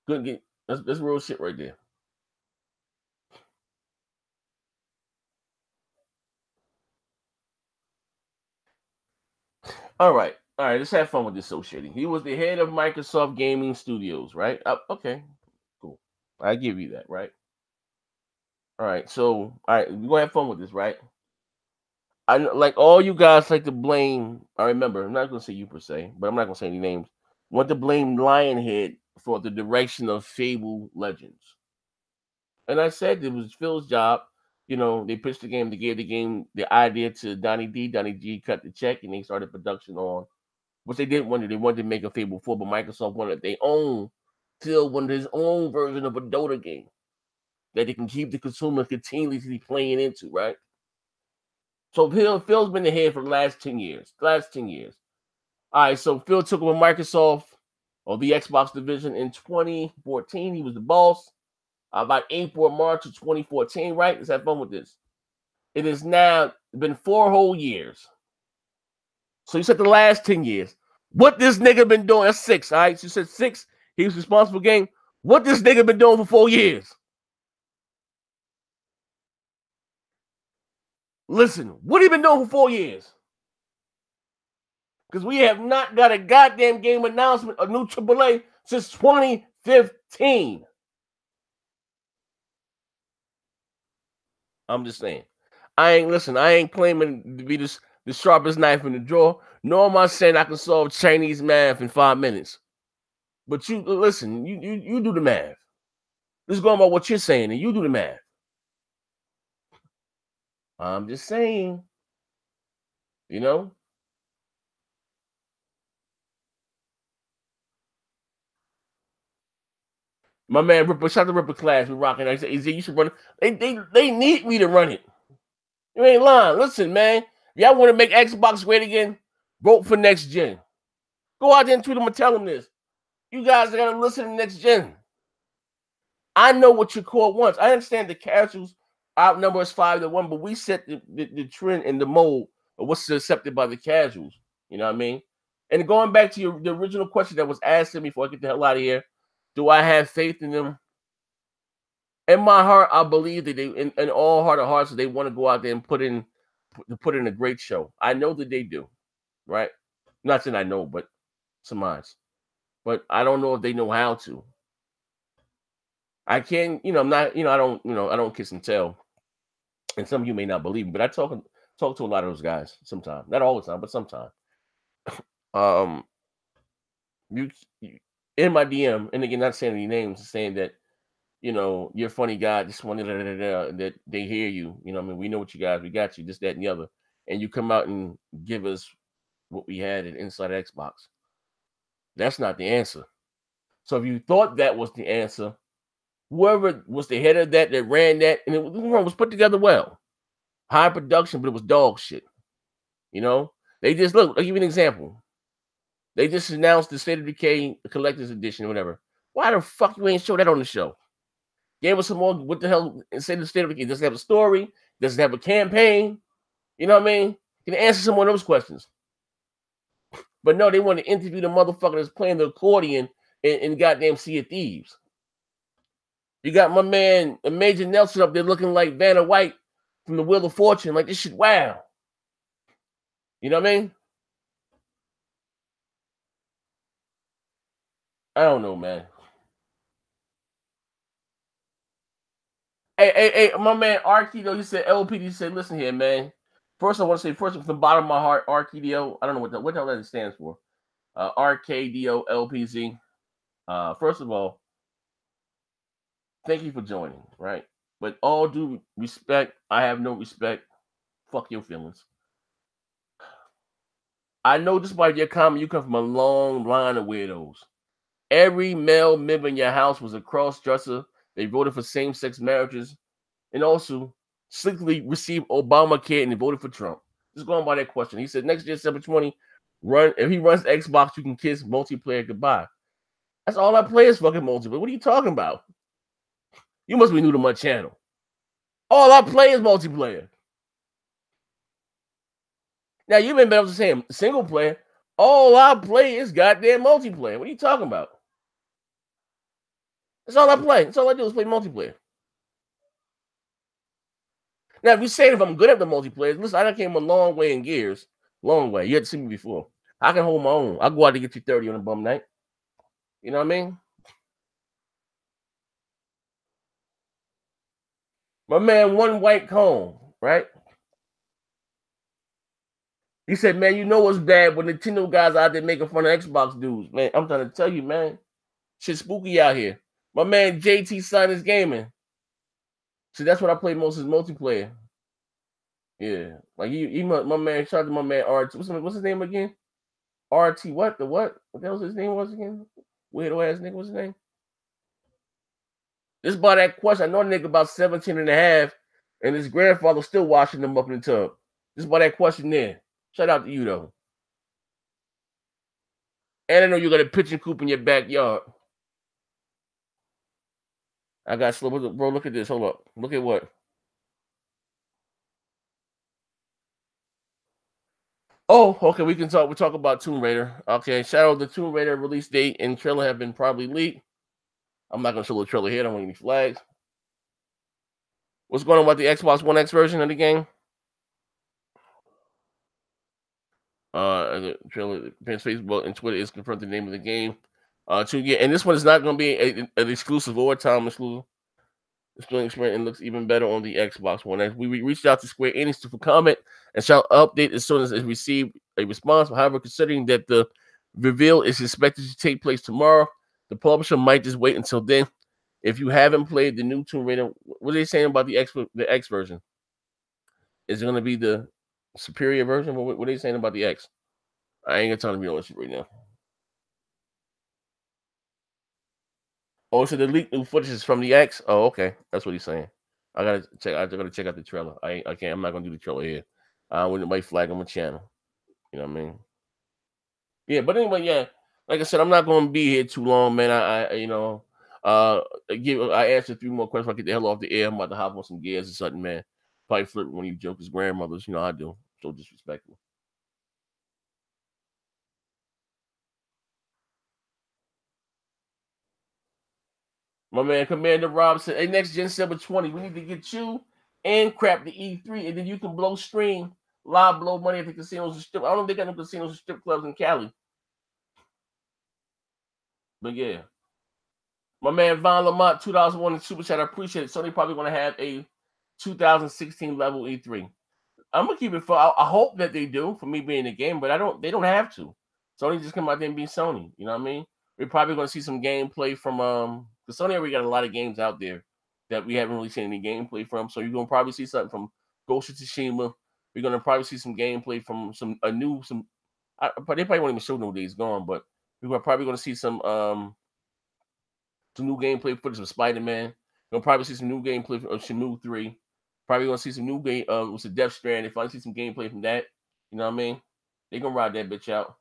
Couldn't get that's real shit right there. All right. All right. Let's have fun with dissociating. He was the head of Microsoft Gaming Studios, right? Okay. Cool. I give you that, right? All right. So, all right, we're gonna have fun with this, right? I like all you guys like to blame. I remember. I'm not gonna say you per se, but I'm not gonna say any names. Want to blame Lionhead for the direction of Fable Legends, and I said it was Phil's job. You know, they pitched the game, they gave the game the idea to Donnie D. Donnie G cut the check, and they started production on which they didn't want to. They wanted to make a Fable 4, but Microsoft wanted their own, still wanted his own version of a Dota game that they can keep the consumer continuously playing into, right? So Phil's been the head for the last 10 years. The last 10 years. All right, so Phil took over Microsoft or the Xbox division in 2014. He was the boss. About April or March of 2014, right? Let's have fun with this. It has now been 4 whole years. So you said the last 10 years. What this nigga been doing? That's 6, all right? So you said 6. He was responsible for game. What this nigga been doing for 4 years? Listen, what he been doing for 4 years? Because we have not got a goddamn game announcement, a new AAA, since 2015. I'm just saying. I ain't claiming to be the sharpest knife in the drawer, nor am I saying I can solve Chinese math in 5 minutes. But you listen, you do the math. This is going about what you're saying, and you do the math. I'm just saying, you know. My man Ripper, shout out to Ripper Class. We're rocking. I said, you should run it. They need me to run it. You ain't lying. Listen, man. If y'all want to make Xbox great again, vote for next gen. Go out there and tweet them and tell them this. You guys are gonna listen to next gen. I know what your core wants. I understand the casuals outnumber us 5-1, but we set the trend and the mold of what's accepted by the casuals. You know what I mean? And going back to the original question that was asked to me before I get the hell out of here, do I have faith in them? In my heart, I believe that they, in all heart of hearts, they want to go out there and put in a great show. I know that they do, right? Not saying I know, but surmise. But I don't know if they know how to. I can, I'm not, I don't kiss and tell. And some of you may not believe me, but I talk to a lot of those guys sometimes. Not all the time, but sometimes. Um, you in my DM, and again, not saying any names, saying that you're a funny guy, just wanted that they hear you. You know, what I mean, we know what you guys, we got you, this, that, and the other, and you come out and give us what we had at Inside Xbox. That's not the answer. So if you thought that was the answer, whoever was the head of that ran that, and it was put together well, high production, but it was dog shit. They just look. I'll give you an example. They just announced the State of Decay Collector's Edition or whatever. Why the fuck you ain't show that on the show? Gave us some more. What the hell? Say the State of Decay doesn't have a story, doesn't have a campaign. You know what I mean? Can answer some of those questions. But no, they want to interview the motherfucker that's playing the accordion in goddamn Sea of Thieves. You got my man Major Nelson up there looking like Vanna White from the Wheel of Fortune. Like, this shit, wow. You know what I mean? I don't know, man. Hey, my man Arkido, he said LPD said, listen here, man. First, I want to say, from the bottom of my heart, Arkido, I don't know what the hell that stands for. RKDO LPZ. First of all, thank you for joining, right? But all due respect, I have no respect. Fuck your feelings. I know despite your comment, you come from a long line of weirdos. Every male member in your house was a cross-dresser. They voted for same-sex marriages and also slickly received Obamacare and they voted for Trump. Just going by that question. He said next year, 720, if he runs Xbox, you can kiss multiplayer goodbye. That's all I play is fucking multiplayer. What are you talking about? You must be new to my channel. All I play is multiplayer. Now, you may be able to say single player. All I play is goddamn multiplayer. What are you talking about? That's all I play. That's all I do is play multiplayer. Now, if you say if I'm good at the multiplayer, listen, I came a long way in Gears. Long way. You had to see me before. I can hold my own. I'll go out to get you 30 on a bum night. You know what I mean? My man, one white cone, right? He said, man, you know what's bad when Nintendo guys out there making fun of Xbox dudes, man. I'm trying to tell you, man. Shit spooky out here. My man JT Sinus Gaming. See, that's what I play most is multiplayer. Yeah. Like my man, shout out to my man RT. What's his name again? RT what? The what? What the hell his name was again? Weirdo ass nigga, what's his name? This by that question. I know a nigga about 17 and a half, and his grandfather still washing them up in the tub. Just by that question there. Shout out to you though. And I know you got a pigeon coop in your backyard. I got slow, bro. Look at this. Hold up. Look at what? Oh, okay. We can talk. We talk about Tomb Raider. Okay, Shadow of the Tomb Raider release date and trailer have been probably leaked. I'm not gonna show the trailer here. I don't want any flags. What's going on about the Xbox One X version of the game? The trailer, Facebook and Twitter is confirmed the name of the game. And this one is not going to be an exclusive or a time exclusive. It's going experience and looks even better on the Xbox One. As we reached out to Square Enix for comment and shall update as soon as it received a response. However, considering that the reveal is expected to take place tomorrow, the publisher might just wait until then. If you haven't played the new Tomb Raider, what are they saying about the X version? Is it going to be the superior version? What are they saying about the X? I ain't got time to be on this right now. Oh, so the leaked new footage is from the X. Oh, okay, that's what he's saying. I gotta check. I gotta check out the trailer. I can't. I'm not gonna do the trailer here. I wouldn't might flag on my channel. You know what I mean? Yeah, but anyway, yeah. Like I said, I'm not gonna be here too long, man. Uh, I answered 3 more questions. If I get the hell off the air, I'm about to hop on some gears or something, man. Probably flirt with one of you jokers' grandmothers. You know how I do. So disrespectful. My man Commander Rob said, "Hey, next Gen 720, we need to get you and crap the E3, and then you can blow stream, live blow money at the casinos and strip. I don't know if they got no casinos and strip clubs in Cali, but yeah." My man Von Lamont, 2001 in Super Chat, I appreciate it. Sony probably going to have a 2016 level E3. I'm gonna keep it for. I hope that they do for me being a game, but I don't. They don't have to. Sony just come out there and be Sony. You know what I mean? We're probably gonna see some gameplay from because Sony already got a lot of games out there that we haven't really seen any gameplay from. So you're gonna probably see something from Ghost of Tsushima. We're gonna probably see some gameplay from but they probably won't even show no Days Gone, but we're probably gonna see some new gameplay footage of Spider-Man. You'll probably see some new gameplay of Shenmue 3. Probably gonna see some new game with the Death Strand. If I see some gameplay from that, you know what I mean? They gonna ride that bitch out.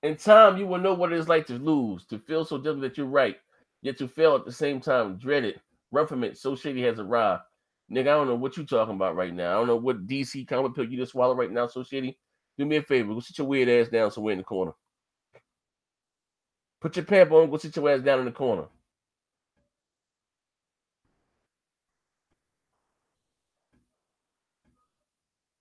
In time, you will know what it is like to lose, to feel so different that you're right, yet to fail at the same time. Dread it, run from it. So shady has arrived. Nigga, I don't know what you talking about right now. I don't know what DC comic pill you just swallow right now. So shady, do me a favor, go sit your weird ass down somewhere in the corner. Put your pamper on, go sit your ass down in the corner.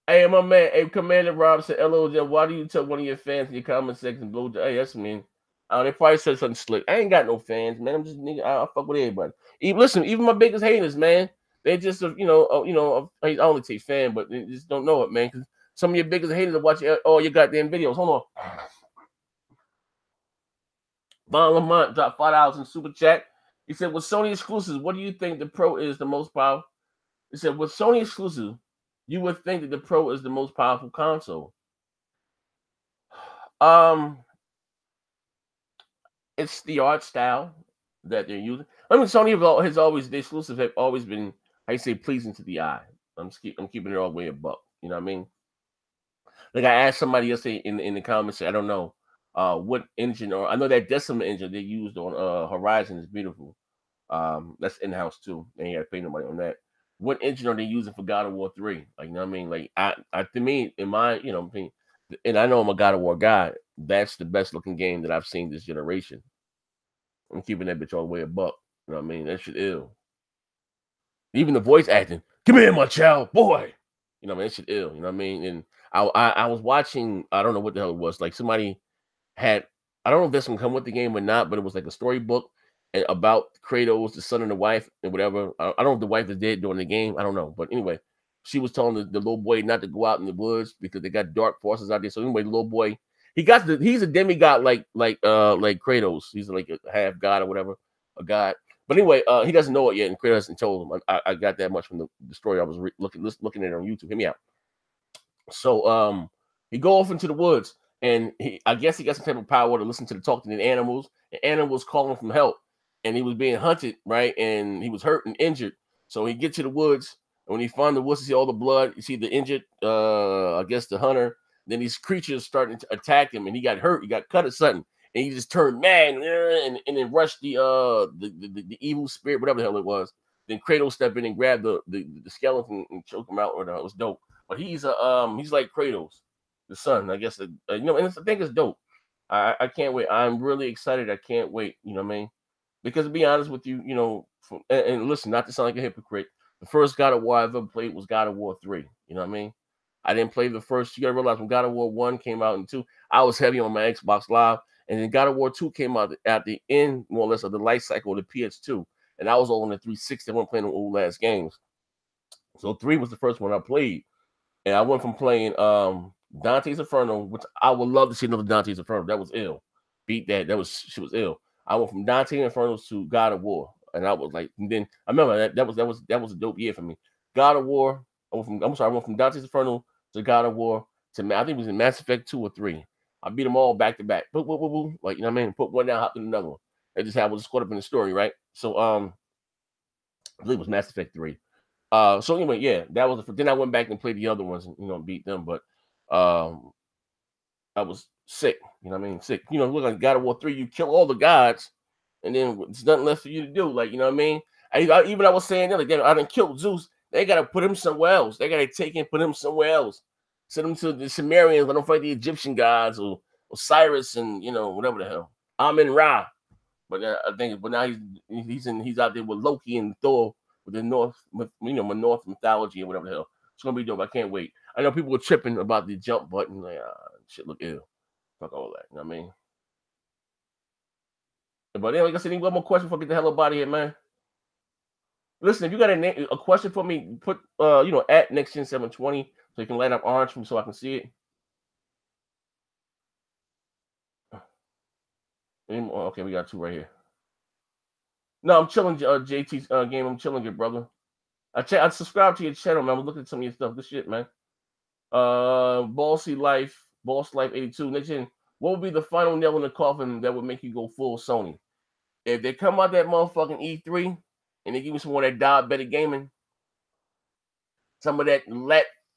Hey, my man, hey, Commander Rob said, "LOJ, why do you tell one of your fans in your comment section, blow?" Hey, that's mean. They probably said something slick. I ain't got no fans, man. I'm just nigga. I fuck with everybody. Listen, even my biggest haters, man. They just, I only say fan, but they just don't know it, man. Because some of your biggest haters are watching all your goddamn videos. Hold on. Von Lamont dropped $5 in super chat. He said, "With Sony exclusives, what do you think the Pro is the most powerful?" He said, "With Sony exclusive, you would think that the Pro is the most powerful console." Um, it's the art style that they're using. I mean, Sony has always the exclusive have always been, I say, pleasing to the eye. I'm keeping it all the way a buck. You know what I mean? Like I asked somebody yesterday in the comments, I don't know what engine, or I know that Decima engine they used on Horizon is beautiful. That's in house too. They ain't got to pay nobody on that. What engine are they using for God of War 3? Like, you know what I mean? Like, to me, in my, opinion, and I know I'm a God of War guy. That's the best looking game that I've seen this generation. I'm keeping that bitch all the way a buck. You know what I mean? That shit ill. Even the voice acting. Come here, my child, boy. You know, man, that shit ill. You know what I mean? And I was watching. I don't know what the hell it was. Like somebody had. I don't know if this one come with the game or not, but it was like a storybook about Kratos, the son and the wife, and whatever. I don't know if the wife is dead during the game. I don't know, but anyway, she was telling the little boy not to go out in the woods because they got dark forces out there. So anyway, the little boy, he's a demigod like Kratos. He's like a half god or whatever, a god. But anyway, he doesn't know it yet, and Kratos hasn't told him. I got that much from the story I was looking at it on YouTube. Hear me out. So he go off into the woods, and I guess he got some type of power to listen to the talking to the animals. The animals calling from help, and he was being hunted, right? And he was hurt and injured. So he get to the woods, and when he found the woods, you see all the blood. You see the injured, I guess the hunter. Then these creatures starting to attack him, and he got hurt. He got cut or something, and he just turned mad and then rushed the evil spirit, whatever the hell it was. Then Kratos stepped in and grabbed the skeleton and choked him out. Or it was dope. But he's like Kratos, the son. I guess and I think it's dope. I can't wait. I'm really excited. I can't wait. You know what I mean? Because to be honest with you, and listen, not to sound like a hypocrite, the first God of War I ever played was God of War 3. You know what I mean? I didn't play the first. You gotta realize when God of War 1 came out and 2, I was heavy on my Xbox Live, and then God of War 2 came out at the end, more or less, of the life cycle of the PS2, and I was all on the 360. I wasn't playing the old last games. So 3 was the first one I played. And I went from playing Dante's Inferno, which I would love to see another Dante's Inferno. That was ill. Beat that. She was ill. I went from Dante's Inferno to God of War. And I was like, and then I remember that was a dope year for me. God of War. I went from Dante's Inferno to God of War to I think it was in Mass Effect 2 or 3. I beat them all back to back. Boop, boop, boop, boop. Like, you know what I mean? Put one down, hopped in another one. That's just how I was caught up in the story, right? So I believe it was Mass Effect 3. So anyway, yeah, that was then I went back and played the other ones and beat them, but I was sick, you know what I mean? Sick. Look like God of War 3, you kill all the gods, and then there's nothing left for you to do. Like, you know what I mean? I was saying that like I didn't kill Zeus, they gotta put him somewhere else. They gotta take him, put him somewhere else. Send him to the Sumerians, let him fight the Egyptian gods or Osiris and whatever the hell. Amen Ra. But but now he's out there with Loki and Thor with the North mythology or whatever the hell. It's gonna be dope. I can't wait. I know people were tripping about the jump button. Like, shit look ill. Fuck all that. You know what I mean? But anyway, like I said, any one more question before I get the hell up out of here, man. Listen, if you got a question for me, put at NextGen720 so you can light up orange for me so I can see it. Okay, we got 2 right here. No, I'm chilling, JT's game. I'm chilling, your brother. I subscribe to your channel, man. I'm looking at some of your stuff. Good shit, man. Boss Life 82. Next gen, what would be the final nail in the coffin that would make you go full Sony? If they come out that motherfucking E3 and they give me some more of that diabetic gaming, some of that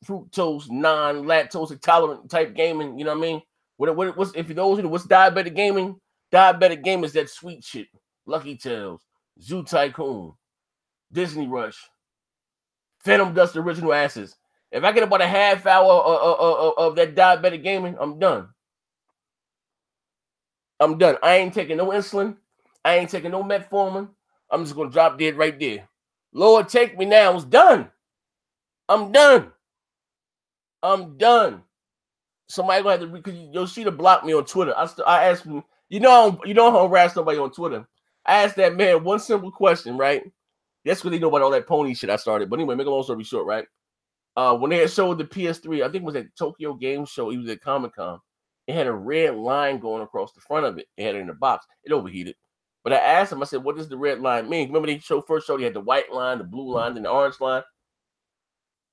fructose, non-lactose intolerant type gaming, you know what I mean? What's if you know what's diabetic gaming? Diabetic gaming is that sweet shit. Lucky Tales, Zoo Tycoon, Disney Rush, Phantom Dust original asses. If I get about a half hour of that diabetic gaming, I'm done. I'm done. I ain't taking no insulin. I ain't taking no metformin. I'm just gonna drop dead right there. Lord, take me now. It's done. I'm done. I'm done. Somebody gonna have to because Yoshida blocked me on Twitter. I asked him, you don't harass nobody on Twitter. I asked that man one simple question, right? That's because they know about all that pony shit I started. But anyway, make a long story short, right? When they had showed the PS3, I think it was at Tokyo Game Show. He was at Comic-Con. It had a red line going across the front of it. It had it in the box. It overheated. But I asked him, I said, what does the red line mean? Remember they first showed he had the white line, the blue line, and the orange line?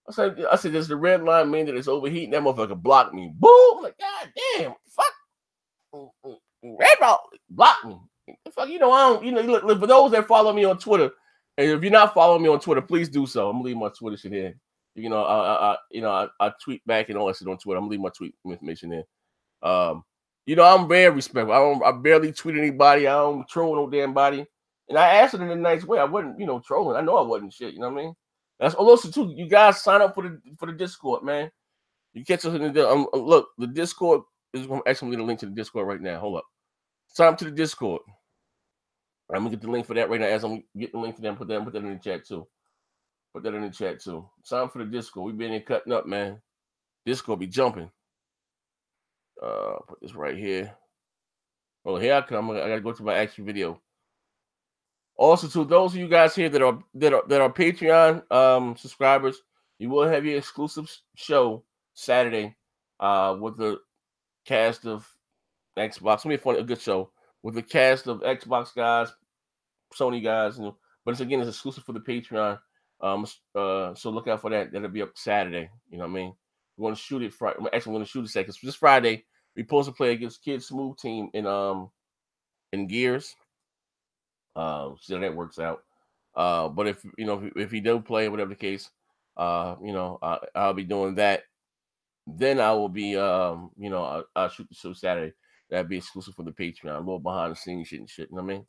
I said, does the red line mean that it's overheating? That motherfucker blocked me. Boom! I'm like, God damn, fuck. Red ball blocked me. Fuck, I don't, look, for those that follow me on Twitter, and if you're not following me on Twitter, please do so. I'm gonna leave my Twitter shit here. I tweet back and all that shit on Twitter. I'm gonna leave my tweet information there. I'm very respectful. I barely tweet anybody. I don't troll no damn body. And I asked it in a nice way. I wasn't, trolling. I know I wasn't shit. You know what I mean? That's also too. You guys sign up for the Discord, man. You catch us in the look. The Discord is going to actually leave a link to the Discord right now. Hold up. Sign up to the Discord. I'm gonna get the link for that right now. As I'm getting the link for them, put that in the chat too. Put that in the chat too. Sign for the Discord. We been here cutting up, man. Discord be jumping. Put this right here. Oh, here I come. I gotta go to my action video. Also, to those of you guys here that are Patreon subscribers, you will have your exclusive show Saturday with the cast of Xbox. It's gonna be a good show with the cast of Xbox guys, Sony guys, you know. But it's exclusive for the Patreon. So look out for that. That'll be up Saturday. You know what I mean? We want to shoot it Friday. Actually, we want to shoot it second. So this Friday, we supposed to play against Kid Smooth team in Gears. See how that works out. But if he don't play, whatever the case, I'll be doing that. Then I will be I'll shoot the show Saturday. That'd be exclusive for the Patreon. A little behind the scenes shit and shit. You know what I mean?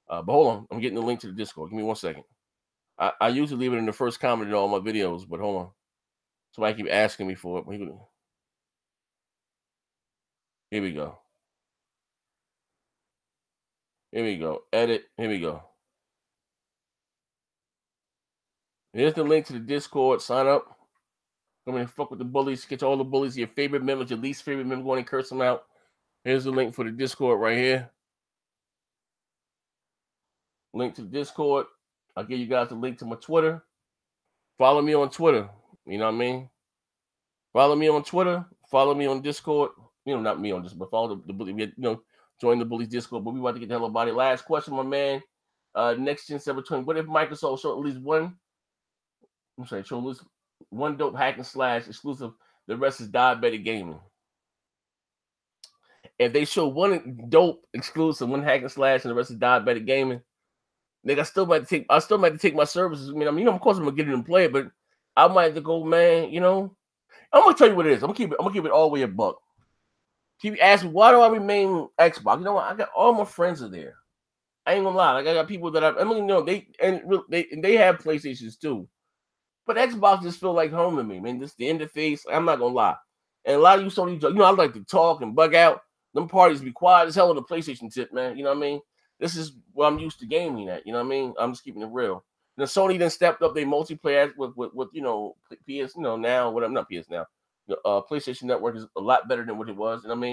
But hold on, I'm getting the link to the Discord. Give me 1 second. I usually leave it in the first comment in all my videos, but hold on. Somebody keep asking me for it. Here we go. Here we go. Edit. Here we go. Here's the link to the Discord. Sign up. Come in and fuck with the bullies. Get all the bullies, your favorite members, your least favorite member, going and curse them out. Here's the link for the Discord right here. Link to the Discord. I'll give you guys a link to my Twitter. Follow me on Twitter. You know what I mean? Follow me on Twitter. Follow me on Discord. Not me on this, but follow the bully. Join the bullies Discord. But we about to get the hell about it. Last question, my man. Next Gen 720. What if Microsoft showed at least one? Show at least one dope hack and slash exclusive. The rest is diabetic gaming. If they show one dope exclusive, one hack and slash, and the rest is diabetic gaming, nigga, I still might take my services. Of course I'm gonna get it and play it, but I might have to go, man. I'm gonna tell you what it is. I'm gonna keep it all the way a buck. Keep asking, why do I remain Xbox? You know what? I got all my friends are there. I ain't gonna lie. Like I got people that they have PlayStations too. But Xbox just feel like home to me, man. This the interface. I'm not gonna lie. And a lot of you Sony, I like to talk and bug out. Them parties be quiet as hell on the PlayStation tip, man. You know what I mean? This is what I'm used to gaming at. You know what I mean? I'm just keeping it real. And Sony then stepped up their multiplayer with PS, now, whatever, not PS now. The PlayStation Network is a lot better than what it was. You know what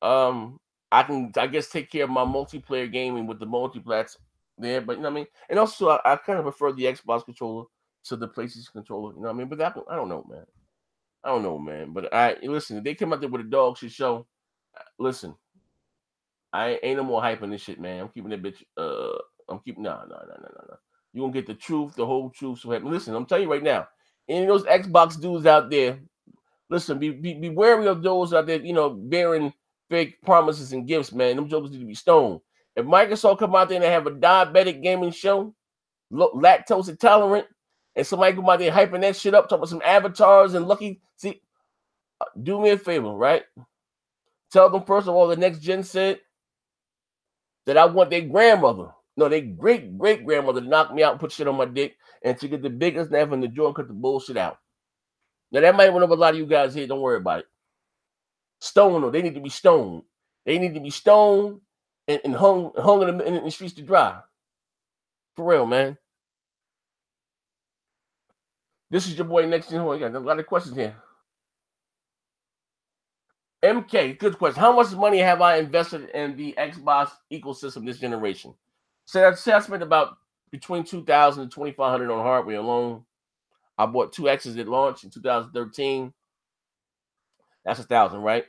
I mean? I can, I guess, take care of my multiplayer gaming with the multiplats there, but you know what I mean? And also, I kind of prefer the Xbox controller to the PlayStation controller. You know what I mean? But I don't know, man. I don't know, man. But listen, if they come out there with a dog shit show, listen, I ain't no more hyping this shit, man. I'm keeping that bitch. I'm keeping no. You gonna get the truth, the whole truth. So listen, I'm telling you right now, any of those Xbox dudes out there, listen, be wary of those out there, bearing fake promises and gifts, man. Them jokers need to be stoned. If Microsoft come out there and they have a diabetic gaming show, lactose intolerant, and somebody come out there hyping that shit up, talking about some avatars and lucky. See, do me a favor, right? Tell them first of all, the next gen said that I want their grandmother, no, their great grandmother to knock me out and put shit on my dick and to get the biggest knife in the drawer and cut the bullshit out. Now that might win up a lot of you guys here. Don't worry about it. Stone them. They need to be stoned. They need to be stoned and hung in the streets to dry. For real, man. This is your boy Next Gen. I got a lot of questions here. MK, good question. How much money have I invested in the Xbox ecosystem this generation? So I spent about between $2,000 and $2,500 on hardware alone. I bought 2 X's at launch in 2013. That's $1,000, right?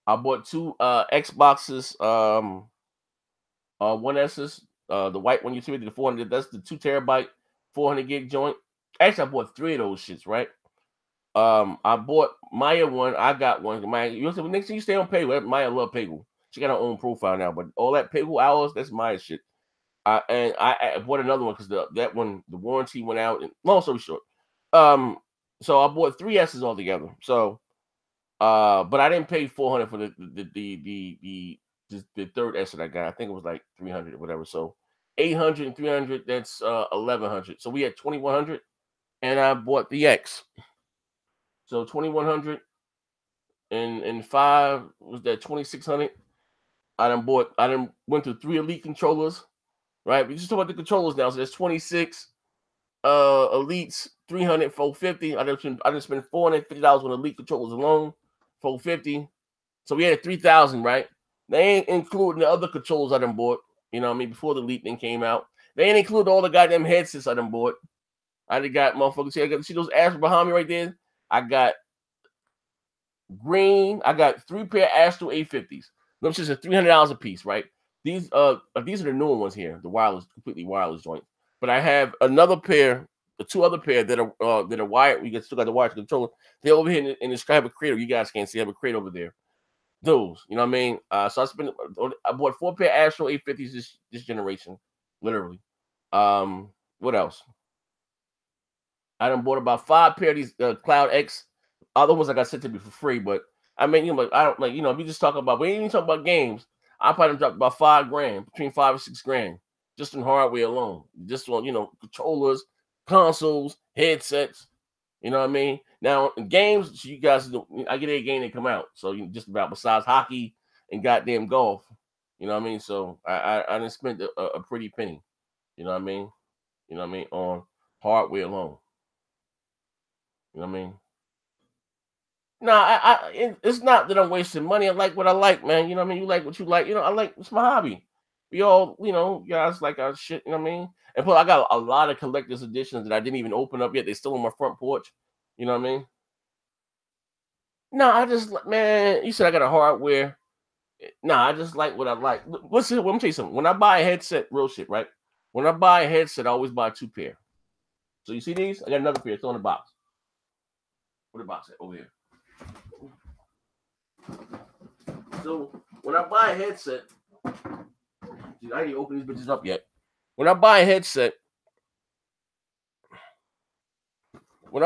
I bought 2 Xboxes, 1S's, the white one you see, the 400. That's the 2 terabyte, 400 gig joint. Actually, I bought 3 of those shits, right? I bought Maya one. I got one. Maya, next thing you stay on Paygo. Maya love Paygo. She got her own profile now, but all that Paygo hours, that's Maya shit. And I bought another one because that one, the warranty went out. And long story short, so I bought 3 S's altogether. So, but I didn't pay $400 for the third S that I got. I think it was like $300 or whatever. So 800 and 300, that's 1100. So we had 2100, and I bought the X. So 2100 and 5 was that 2600. I done went through 3 elite controllers, right? We just talk about the controllers now. So that's 26. Elites 300, 450. I just spent $450 on Elite controllers alone, 450. So we had 3,000, right? They ain't including the other controllers I done bought. You know what I mean? Before the Elite thing came out, they ain't include all the goddamn headsets I done bought. I done got motherfuckers here. I got see those Astros behind me right there. I got green. I got 3 pair Astro 850s. Those just are $300 a piece, right? These are the newer ones here, the wireless, completely wireless joint. But I have another pair, the 2 other pair that are wired. We still got the wired controller. They're over here in this. I have a crate. You guys can't see. I have a crate over there. Those, you know what I mean? So I bought 4 pair Astro 850s this generation, literally. What else? I done bought about 5 pair of these Cloud X. Other ones I got sent to me for free, but I mean, you know, I don't like, you know, if we just talk about, we ain't even talk about games. I probably dropped about $5,000, between 5 and 6 grand, just in hardware alone. Just on, you know, controllers, consoles, headsets. You know what I mean? Now in games, you guys, I get a game that come out. So you just about besides hockey and goddamn golf. You know what I mean? So I didn't spend a pretty penny. You know what I mean? You know what I mean? On hardware alone. You know what I mean? No, it's not that I'm wasting money. I like what I like, man. You know what I mean? You like what you like. You know, I like, it's my hobby. We all, you know, guys like our shit. You know what I mean? And plus, I got a lot of collector's editions that I didn't even open up yet. They're still on my front porch. You know what I mean? No, I just man. You said I got a hardware. No, I just like what I like. Listen, let me tell you something. When I buy a headset, real shit, right? When I buy a headset, I always buy 2 pair. So you see these? I got another pair. It's on the box. Where the box at? Over here. So when I buy a headset, dude, I ain't open these bitches up yet. When I buy a headset, I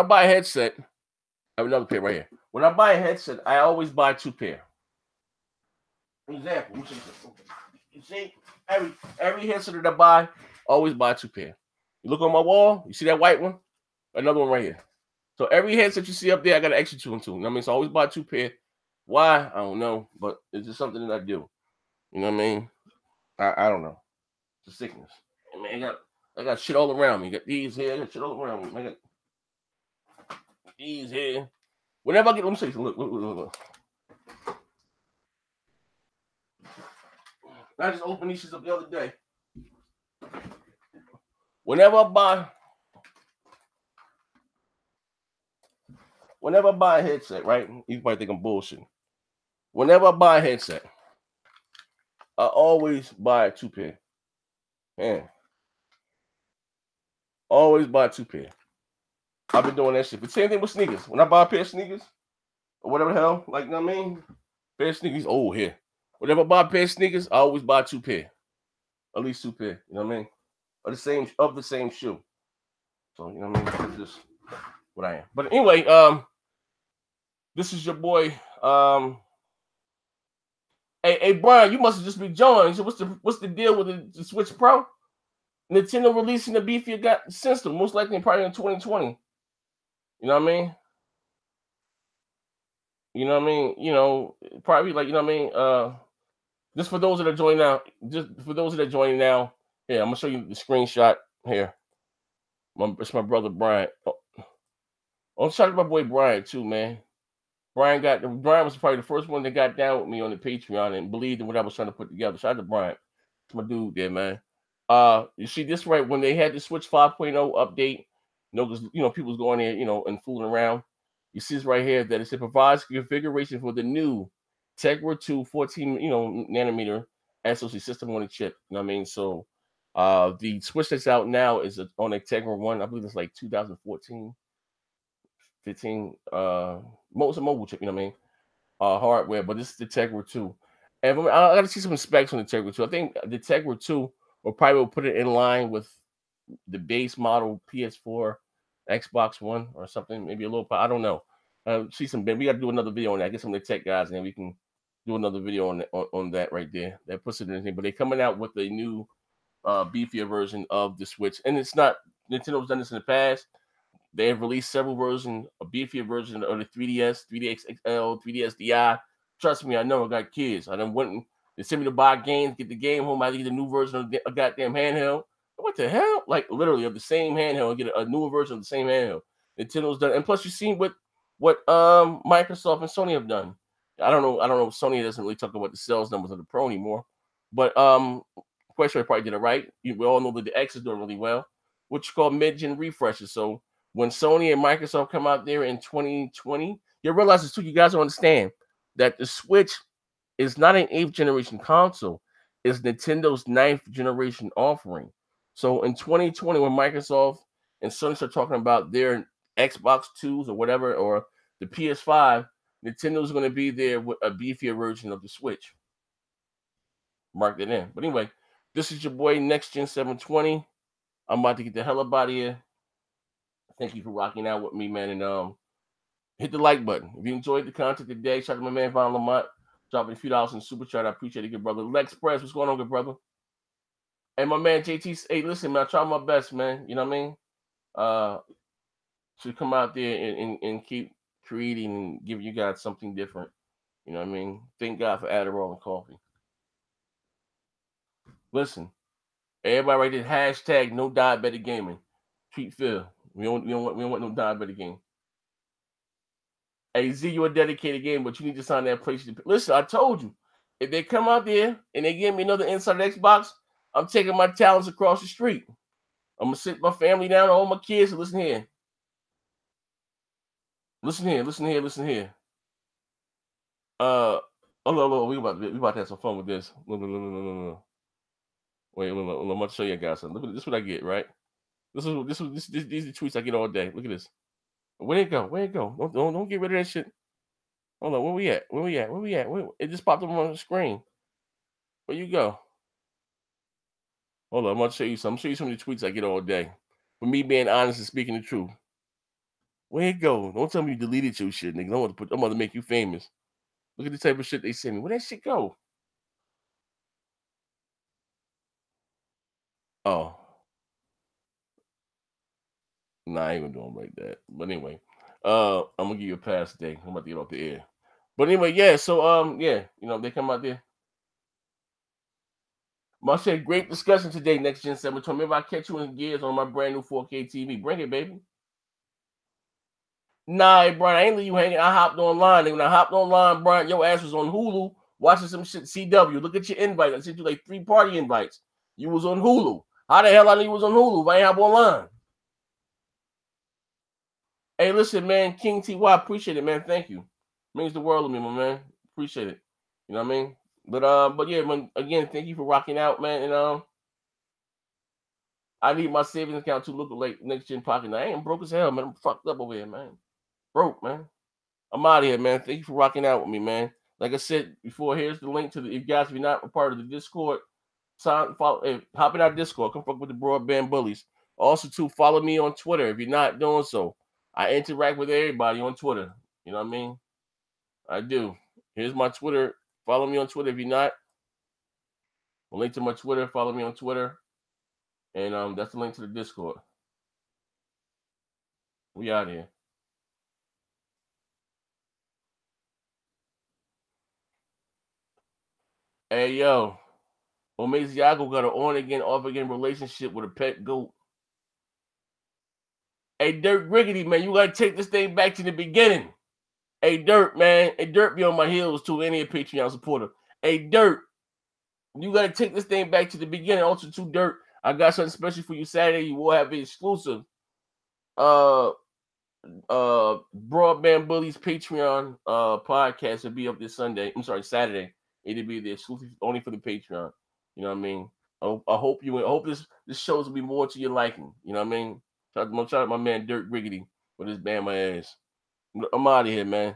have another pair right here. When I buy a headset, I always buy 2 pair. For example, you see, every headset that I buy, always buy 2 pair. You look on my wall, you see that white one? Another one right here. So every headset you see up there, I got an extra 2 and 2. You know what I mean? So I always buy 2 pair. Why? I don't know, but it's just something that I do. You know what I mean? I don't know. It's a sickness. I mean, I got shit all around me. I got these here, I got shit all around me. I got these here. Whenever I get, let me see. Look. I just opened these shits up the other day. Whenever I buy a headset, right? You probably think I'm bullshitting. Whenever I buy a headset, I always buy 2 pair. Yeah. Always buy 2 pair. I've been doing that shit. But same thing with sneakers. When I buy a pair of sneakers, or whatever the hell, like, you know what I mean? Pair of sneakers, here. Whenever I buy a pair of sneakers, I always buy 2 pair. At least 2 pair. You know what I mean? Of the same shoe. So, you know what I mean? That's just what I am. But anyway, this is your boy. Hey Brian, you must have just been joined. So what's the deal with the Switch Pro? Nintendo releasing the beefier system, most likely probably in 2020. You know what I mean? You know what I mean? You know, probably like, you know what I mean? Just for those that are joining now, here, I'm gonna show you the screenshot here. It's my brother Brian. Oh, shout out to my boy Brian too, man. Brian was probably the first one that got down with me on the Patreon and believed in what I was trying to put together. Shout out to Brian. It's my dude there, man. You see this right when they had the Switch 5.0 update, you know, because you know people was going there, you know, and fooling around. You see this right here that it provides configuration for the new Tegra 2 14, you know, nanometer SoC system on a chip. You know what I mean? So the Switch that's out now is on a Tegra 1. I believe it's like 2014, 15. Most mobile chip, you know what I mean? Hardware, but this is the Tegra 2. And I got to see some specs on the Tegra 2. I think the Tegra 2 will probably put it in line with the base model PS4, Xbox One, or something. Maybe a little. I don't know. See some. We got to do another video on that. Get some of the tech guys, and then we can do another video on that right there. That puts it in thing. But they're coming out with a new beefier version of the Switch, and it's not. Nintendo's done this in the past. They have released several versions, a beefier version of the 3DS, 3DS XL, 3DS Di. Trust me, I know. I got kids. I done went and they sent me to buy games, get the game home. I get the new version of the goddamn handheld. What the hell? Like literally of the same handheld, and get a newer version of the same handheld. Nintendo's done, and plus you've seen what Microsoft and Sony have done. I don't know. Sony doesn't really talk about the sales numbers of the Pro anymore, but quite sure they probably did it right. We all know that the X is doing really well, which is called mid-gen refreshes. So when Sony and Microsoft come out there in 2020, you realize this too. You guys don't understand that the Switch is not an eighth generation console. It's Nintendo's ninth generation offering. So in 2020, when Microsoft and Sony start talking about their Xbox 2s or whatever, or the PS5, Nintendo's going to be there with a beefier version of the Switch. Mark that in. But anyway, this is your boy Next Gen 720. I'm about to get the hell up out of here. Thank you for rocking out with me, man. And hit the like button. If you enjoyed the content today, shout out to my man Von Lamont, dropping a few dollars in super chat. I appreciate it, good brother. Lex Press, what's going on, good brother? And my man JT, hey, listen, man, I try my best, man. You know what I mean? To come out there and keep creating and give you guys something different. You know what I mean? Thank God for Adderall and coffee. Listen, everybody right there, hashtag no diabetic gaming. Treat Phil. We don't want no diabetic game. Hey Z, you're a dedicated game, but you need to sign that PlayStation. Listen, I told you, if they come out there and they give me another inside Xbox, I'm taking my talents across the street. I'm gonna sit my family down, all my kids, and listen here. Listen here, listen here, listen here. Oh no, we about to have some fun with this. No. Wait, look, I'm about to show you guys something. Look at this. What I get, right? These are the tweets I get all day. Look at this. Where'd it go? Where'd it go? Don't get rid of that shit. Hold on, where we at? Where we at? Where we at? It just popped up on the screen. Where you go? Hold on, I'm about to show you some. I'm show you some of the tweets I get all day. For me being honest and speaking the truth. Where it go? Don't tell me you deleted your shit, nigga. I'm about to make you famous. Look at the type of shit they send me. Where that shit go? Oh. Nah, I ain't gonna do them like that. But anyway, I'm gonna give you a pass today. I'm about to get off the air. But anyway, yeah, so yeah, they come out there. Must say great discussion today, Next Gen 720. Maybe I'll catch you in gears on my brand new 4K TV. Bring it, baby. Nah, Brian, I ain't leave you hanging. I hopped online. And when I hopped online, Brian, your ass was on Hulu watching some shit. CW. Look at your invite. I sent you like 3 party invites. You was on Hulu. How the hell I knew you was on Hulu if I ain't hop online? Hey, listen, man, King TY, appreciate it, man. Thank you. Means the world to me, my man. Appreciate it. You know what I mean? But yeah, man, again, thank you for rocking out, man. And I need my savings account to look like Next Gen Pocket. Now, I ain't broke as hell, man. I'm fucked up over here, man. Broke, man. I'm out of here, man. Thank you for rocking out with me, man. Like I said before, here's the link to the. If you're not a part of the Discord, hop in our Discord. Come fuck with the broadband bullies. Also, too, follow me on Twitter if you're not doing so. I interact with everybody on Twitter. You know what I mean? I do. Here's my Twitter. Follow me on Twitter if you're not. A link to my Twitter. Follow me on Twitter. And that's the link to the Discord. We out here. Hey, yo. Omeziago got an on-again, off-again relationship with a pet goat. Hey, Dirt Riggedy, man, you got to take this thing back to the beginning. Hey, Dirt, man. Hey, Dirt be on my heels, too. Any Patreon supporter. Hey, Dirt. You got to take this thing back to the beginning. Also, too, Dirt, I got something special for you Saturday. You will have an exclusive Broadband Bullies Patreon podcast will be up this Saturday. It'll be the exclusive only for the Patreon. You know what I mean? I hope this shows will be more to your liking. You know what I mean? Shout out to my man Dirt Riggedy with his band my ass. I'm out of here, man.